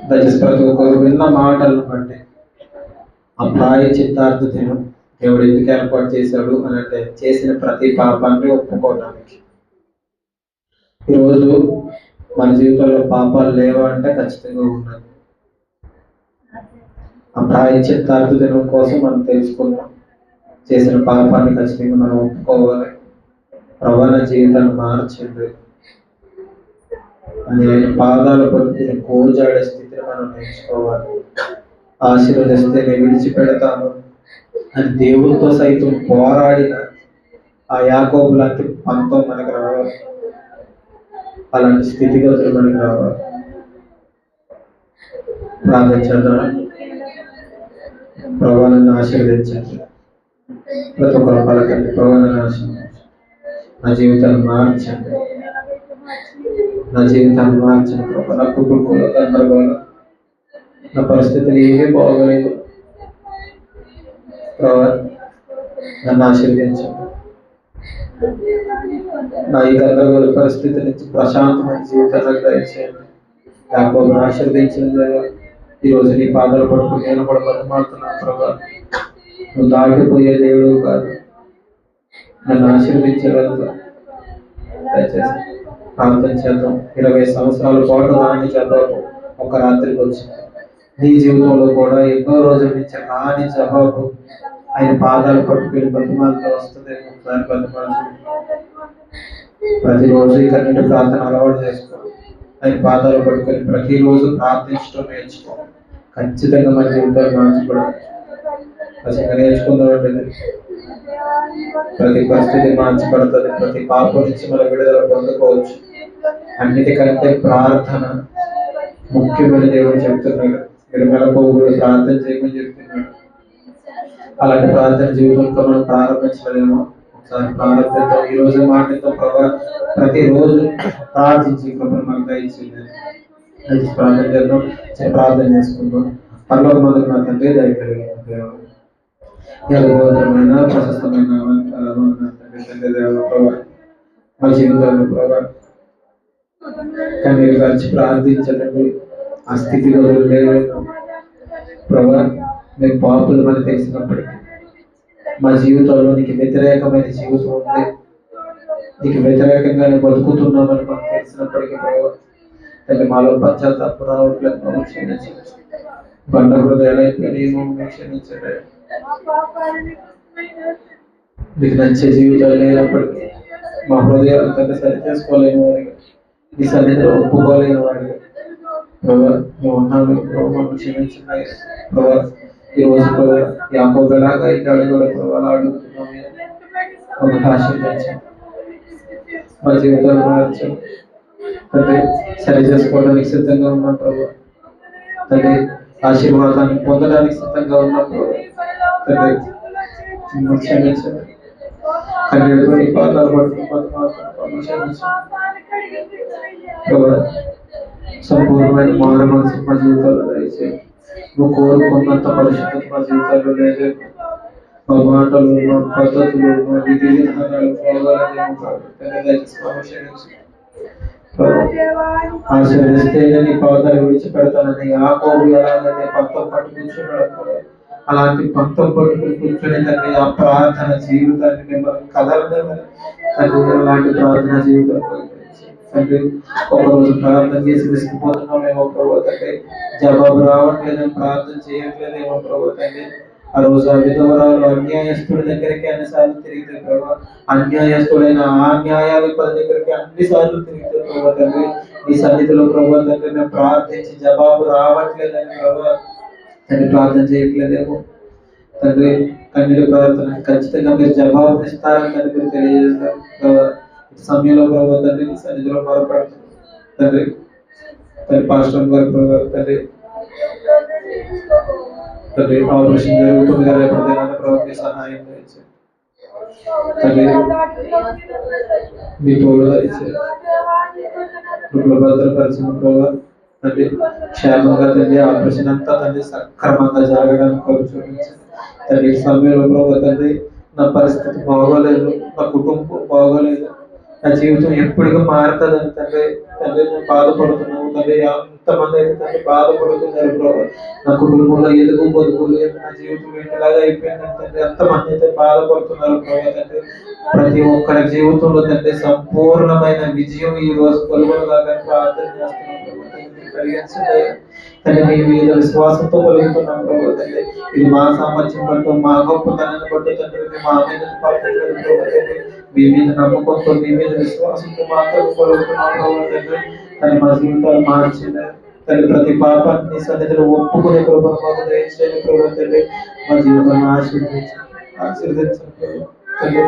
దయచేసి ప్రతి ఒక్కరు విన్న మాటలను బట్టి ఆ ప్రాయశ్చిత్తార్థ దినం దేవుడు ఎందుకు ఏర్పాటు చేశాడు అని అంటే, చేసిన ప్రతి పాపాన్ని ఒప్పుకోవడానికి. ఈరోజు మన జీవితంలో పాపాలు లేవా అంటే ఖచ్చితంగా ఉన్నాయి. ఆ ప్రాయశ్చిత్తార్థ దినం కోసం మనం తెలుసుకున్నాం, చేసిన పాపాన్ని ఖచ్చితంగా మనం ఒప్పుకోవాలి. ప్రభు నా జీవితాన్ని మార్చండి అని ఆయన పాదాలు పట్టి కోజాడే స్థితిని మనం నేర్చుకోవాలి. ఆశీర్వదిస్తే నేను విడిచిపెడతాను అని దేవుడితో సైతం పోరాడిన ఆ యాకోబు లాంటి పంతం మనకు రావాలి. అలాంటి స్థితిగతులు మనకు రావాలి. ప్రార్థన చేద్దాం. ప్రభావాలను ఆశీర్వదించండి. ప్రతి ఒక్కరు పలకండి. ప్రభావాలను ఆశీర్వదించండి. నా జీవితాన్ని మార్చండి, నా జీవితాన్ని మార్చండి ప్రభావ. నా కుటుంబంలో గందరగోళం, నా పరిస్థితులు ఏమీ బాగోలేదు ప్రభావ, నన్ను ఆశీర్వదించండి. నా ఈ గందరగోళ పరిస్థితి నుంచి ప్రశాంతమైన జీవితాలకు దయచేయండి. యాకోబును ఆశీర్వదించింది. ఈరోజు నీ పాదాలు పట్టుకుని నేను కూడా బతిమాలుతున్నాను ప్రభావ. నువ్వు దాటిపోయే దేవుడు కాదు, నన్ను ఆశీర్వదించగలుగుతా. దయచేసి ప్రార్థన చేద్దాం. 20 సంవత్సరాల పాటు రాని జవాబు ఒక రాత్రికి వచ్చింది. నీ జీవితంలో కూడా ఎన్నో రోజుల నుంచి రాని జవాబు ఆయన పాదాలు పట్టుకుని బతిమాలతో వస్తుంది. ఒకసారి బతిమాలు ప్రతిరోజు ఇక నుండి ప్రార్థన అలవాటు చేసుకో. ఆయన పాదాలు పట్టుకొని ప్రతిరోజు ప్రార్థించడం నేర్చుకో. ఖచ్చితంగా మన జీవితాలు మార్చుకోవడం ఖచ్చితంగా నేర్చుకుందామంటే ప్రతి పరిస్థితి మార్చబడుతుంది. ప్రతి పాపం నుంచి మనం విడుదల పొందుకోవచ్చు. అన్నిటికంటే ప్రార్థన ముఖ్యమైన దేవుడు చెప్తున్నాడు. మీరు మెలకువగా ప్రార్థన చేయమని చెప్తున్నాడు. అలాంటి ప్రార్థన జీవితంతో మనం ప్రారంభించలేమో, ఒకసారి ప్రారంభిద్దాం. ఈ రోజు మాటతో ప్రభావ ప్రతిరోజు ప్రార్థించి కృపను మనకు దయచేయండి. ప్రార్థన చేద్దాం. ప్రార్థన చేసుకుందాం. పరలోక మొదటి నా తండ్రి దయకలిగిన గౌరవమైన ప్రశస్తమైన మా జీవితాల్లో ప్రభావ కన్నీరు గార్చి ప్రార్థించండి. ఆ స్థితిగతులు లేవు ప్రభా. మేము పాపులు అని తెలిసినప్పటికీ మా జీవితంలో నీకు వ్యతిరేకమైన జీవితం ఉంది, నీకు వ్యతిరేకంగానే బతుకుతున్నామని మాకు తెలిసినప్పటికీ ప్రభావ తల్లి మాలో పశ్చాత్తాపం రావట్లేదు. మనం క్షమించండి. బండ హృదయాలైపోయినా క్షమించండి. మీకు నచ్చే జీవితాలు లేనప్పటికీ మా హృదయాలు తల్లి సరి చేసుకోలేని వాడిగా, నీ సన్నిధిలో ఒప్పుకోలేని వాడిగా ప్రభా మేము ఉన్నాము. ప్రభావం క్షమించండి ప్రభా. ఈ రోజు ప్రభావ యాకోబులాగా అయితే అడుగుడు ప్రభావాలు అడుగుతున్నాము. మమ్మల్ని ఆశీర్వదించండి, మా జీవితాలు మార్చండి తండ్రి. సరి చేసుకోవడానికి సిద్ధంగా ఉన్నాం ప్రభు తండ్రి. ఆశీర్వాదాన్ని పొందడానికి సిద్ధంగా ఉన్నాం ప్రభు తండ్రి. క్షమించండి, కన్నీటితో నీ పాదాలు పడుతున్న క్షమించండి ప్రభు. సంపూర్ణమైన మారు మనసు మా జీవితాల్లో దయచేయండి. నువ్వు కోరుకున్నంత పరిశుద్ధత మా జీవితాల్లో లేదు. మా మాటలు, మా పద్ధతులు, మా విధి విధానాలు ఆశీర్వదిస్తే నీ పాదాలు విడిచిపెడతానని యాకోబు ఎలాగైతే పంతం పట్టు కూర్చున్నాడు, అలాంటి పంతం పట్టుకుని కూర్చొని తండ్రి ఆ ప్రార్థన జీవితాన్ని మిమ్మల్ని కదలదని తండ్రి అలాంటి ప్రార్థన జీవితం తండ్రి. ఒకరోజు ప్రార్థన చేసి విసిగిపోతున్నామేమో ప్రభు తండ్రి, జవాబు రావట్లేదని ప్రార్థన చేయట్లేదేమో ప్రభు తండ్రి. ఆ రోజు ఆ విధవరాలు అన్యాయస్తుడి దగ్గరికి అన్నిసార్లు తిరిగితే ప్రభావ, అన్యాయస్తుడైన ఆ న్యాయాధిపతి దగ్గరికి అన్నిసార్లు తిరిగితే ప్రభావ తండ్రి, ఈ సన్నిధిలో ప్రభావ తండ్రి మేము ప్రార్థించి జవాబు రావట్లేదని ప్రభావ తండ్రి ప్రార్థన చేయట్లేదేమో తండ్రి. కన్నీటి ప్రార్థన ఖచ్చితంగా మీరు జవాబు ఇస్తారని తండ్రి మీరు తెలియజేస్తారు ప్రభావ. ఈ సమయంలో ప్రభావ తండ్రి ఈ సన్నిధిలో మొరపెడుతుంది తండ్రి. తండ్రి పాస్టర్ గారు ప్రభావ తండ్రి తండ్రి ఆపరేషన్ జరుగుతుంది కదా, ఎప్పుడైనా ప్రభుత్వ సహాయం తండ్రి. మీ తోడు భద్రపరిచిన ప్రభావ తండ్రి. క్షేమంగా తండ్రి ఆపరేషన్ అంతా తండ్రి సక్రమంగా జరగడానికి చూపించండి తండ్రి. ఈ సమయంలో ప్రభావ తండ్రి నా పరిస్థితి బాగోలేదు, నా కుటుంబం బాగోలేదు, నా జీవితం ఎప్పటికీ మారుతుందని తండ్రి తండ్రి మేము బాధపడుతున్నాము తండ్రి. ఎంతమంది అయితే తండ్రి బాధపడుతున్నారు ప్రభావ, నా కుటుంబంలో ఎదుగు బతుకు లేదు, నా జీవితం ఏంటిలాగా అయిపోయిందని తండ్రి ఎంతమంది అయితే బాధపడుతున్నారు ప్రభావ తండ్రి. ప్రతి ఒక్కరి జీవితంలో తండ్రి సంపూర్ణమైన విజయం ఈ రోజు కలుగునుగాక ప్రార్థన చేస్తున్నాం ప్రభావ తండ్రి. కలిగించండి తండ్రి, మీ మీద విశ్వాసంతో కలుగుతున్నాం ప్రభావ తండ్రి. ఇది మా సామర్థ్యం బట్టు మా గొప్పతనాన్ని బట్టి తండ్రి మేము ఆ మీద పడుతుంది ప్రభావ తండ్రి. మీ మీద నమ్మకంతో మీ మీద విశ్వాసంతో మాత్రం కలుగుతున్నాం ప్రభావ తండ్రి. కానీ మా జీవితాలు మార్చింది తండ్రి. ప్రతి పాపాన్ని సన్నిధిలో ఒప్పుకునే కృపను మాకు దయచేయండి ప్రభావ తండ్రి. మా జీవితాన్ని ఆశీర్వదించండి తండ్రి.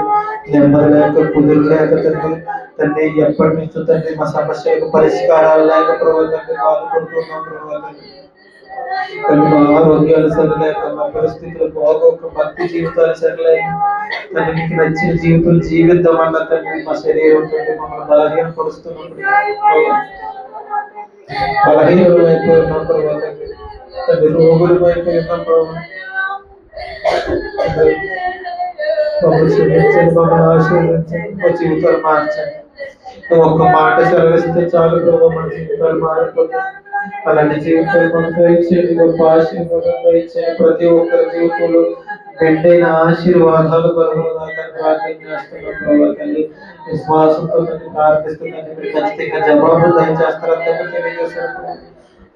నెమ్మది లేక కుదురు లేక తండ్రి తండ్రి ఎప్పటి నుంచో తండ్రి మా సమస్యలకు పరిష్కారాలు లేక ప్రభావ తండ్రి బాధపడుతున్నాం ప్రభావ తండ్రి. మా ఆరోగ్యాలు సరిలేక, మా పరిస్థితులు బాగోక, భక్తి జీవితాలు సరిలేక తండ్రి మీకు నచ్చిన జీవితం జీవిద్దాం అన్న తండ్రి మా శరీరం తండ్రి మమ్మల్ని బలహీనపరుస్తున్నప్పుడు బలహీనులు అయిపోయినాం ప్రభావ తండ్రి. తండ్రి రోగులు అయిపోయినాం ప్రభావ. మమ్మల్ని క్షమించండి, మమ్మల్ని ఆశీర్వదించండి, మా జీవితాలు మార్చండి. ఒక్క మాట సెలవిస్తే చాలు ప్రభావ మన జీవితాలు మారిపోతాయి. అలాంటి జీవితాలు మనం దయచేయండి, గొప్ప ఆశీర్వాదం దయచేయండి. ప్రతి ఒక్కరి జీవితంలో మెండైన ఆశీర్వాదాలు కలుగునుగాక ప్రార్థన చేస్తున్నాం ప్రభావ తండ్రి. విశ్వాసంతో ప్రార్థిస్తున్నాను, మీరు ఖచ్చితంగా జవాబులు దయచేస్తారని తెలియజేశారు.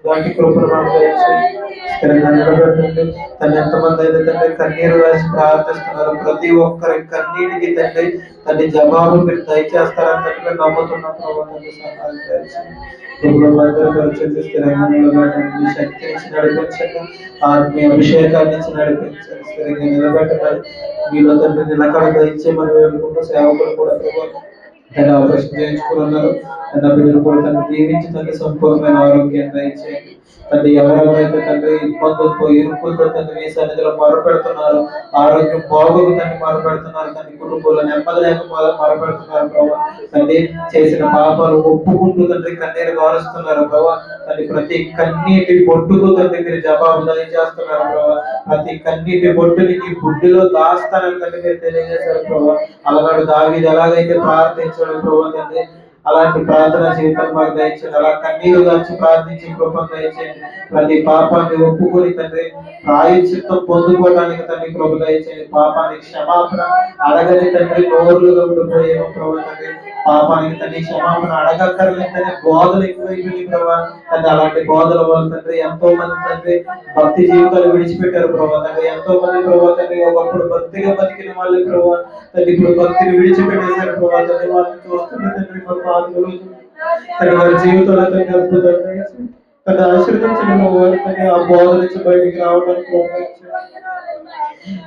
వాటి కృపను మాకు దయచేయండి, స్థిరంగా నిలబెట్టండి తండ్రి. ఎంతమంది అయితే తండ్రి కన్నీరు వేసి ప్రార్థిస్తున్నారు, ప్రతి ఒక్కరి కన్నీటికి తండ్రి తండ్రి జవాబు మీరు దయచేస్తారని తండ్రి నమ్ముతున్నాం ప్రభావ తండ్రి. సహాయం దయచేయండి, భద్రపరచండి, స్థిరంగా నిలబెట్టండి, మీ శక్తి నుంచి నడిపించండి, ఆత్మీయ అభిషేకాన్ని నుంచి నడిపించండి, స్థిరంగా నిలబెట్టండి. మీలో తండ్రి నిలకడ దయచేయమని వేడుకుంటూ సేవకులు కూడా ప్రభావ తండ్రి ఆపరేషన్ చేయించుకున్నారు తండ్రి. బిడ్డలు కూడా తండ్రి దీవించి తండ్రి సంపూర్ణమైన ఆరోగ్యం దయచేయండి తండ్రి. ఎవరెవరైతే తండ్రి ఇబ్బందులతో ఇరుకులతో తండ్రి మీ సన్నిధిలో మొరపెడుతున్నారు, ఆరోగ్యం బాగోగు తండ్రి మొరపెడుతున్నారు తండ్రి. కుటుంబంలో నెమ్మది లేక మొరపెడుతున్నారు ప్రభావ తండ్రి. చేసిన పాపాలు ఒప్పుకుంటూ తండ్రి కన్నీరు గారుస్తున్నారు ప్రభావ తండ్రి. ప్రతి కన్నీటి బొట్టుకు తండ్రి మీరు జవాబు దయచేస్తున్నారు ప్రభావ. ప్రతి కన్నీటి బొట్టుని ఈ బుడ్డిలో దాస్తానని తండ్రి మీరు తెలియజేశారు ప్రభావ. అలాగే దావీదు ఎలాగైతే ప్రార్థించాడు ప్రభావ తండ్రి, అలాంటి ప్రార్థన జీవితాన్ని మాకు దయచేయండి. అలా కన్నీరు గార్చి ప్రార్థించి కృపను దయచేయండి. ప్రతి పాపాన్ని ఒప్పుకొని తండ్రి ప్రాయశ్చిత్తం పొందుకోవడానికి తండ్రి కృప దయచేయండి. పాపానికి క్షమాపణ అడగని తండ్రి నోరులుగా ఉండిపోయేమో ప్రభావ తండ్రి. పాపానికి తండ్రి క్షమాపణ అడగక్కర్లేదని బోధలు ఎక్కువైపోయింది ప్రభావ తండ్రి. అలాంటి బోధల వల్ల తండ్రి ఎంతో మంది తండ్రి భక్తి జీవితాలు విడిచిపెట్టారు ప్రభావ తండ్రి. ఎంతో మంది ప్రభావ తండ్రి ఒకప్పుడు భక్తిగా బతికిన వాళ్ళు ప్రభావ తండ్రి ఇప్పుడు భక్తిని విడిచిపెట్టేశారు ప్రభావ తండ్రి. వాళ్ళని చూస్తుంటే తండ్రి బాధలు తండ్రి వారి జీవితంలో తండ్రి అద్భుతంగా తండ్రి ఆశీర్వదించడం వారి తండ్రి ఆ బోధ నుంచి బయటికి రావడానికి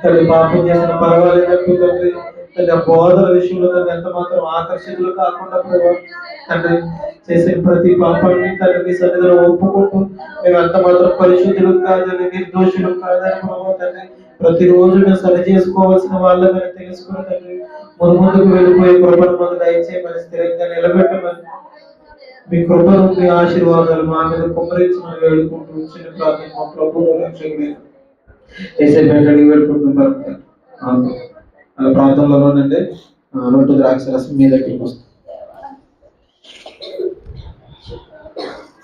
తండ్రి. పాపం చేసిన పర్వాలేదు తండ్రి తండ్రి ఆ బోధల విషయంలో తండ్రి ఎంత మాత్రం ఆకర్షితులు కాకుండా ప్రభావ తండ్రి చేసిన ప్రతి పాపాన్ని తండ్రి మీ సన్నిధిలో ఒప్పుకుంటూ మేము ఎంత మాత్రం పరిశుద్ధులు కాదని నిర్దోషులు కాదని ప్రభావ తండ్రి ప్రతిరోజు మేము సరి చేసుకోవాల్సిన వాళ్ళని తెలుసుకుని తండ్రి ముందుకు వెళ్ళిపోయే కృపను మాకు దయచేయమని స్థిరంగా నిలబెట్టమని మీ కృపను మీ ఆశీర్వాదాలు మా మీద కుమ్మరించమని వేడుకుంటూ చిన్న ప్రార్థన మా ప్రభువు రక్షకుడు ఏసేపేటడికి వేడుకుంటున్నారు ప్రాంతంలోనండి రొట్టె ద్రాక్ష రసం మీ దగ్గరికి వస్తుంది.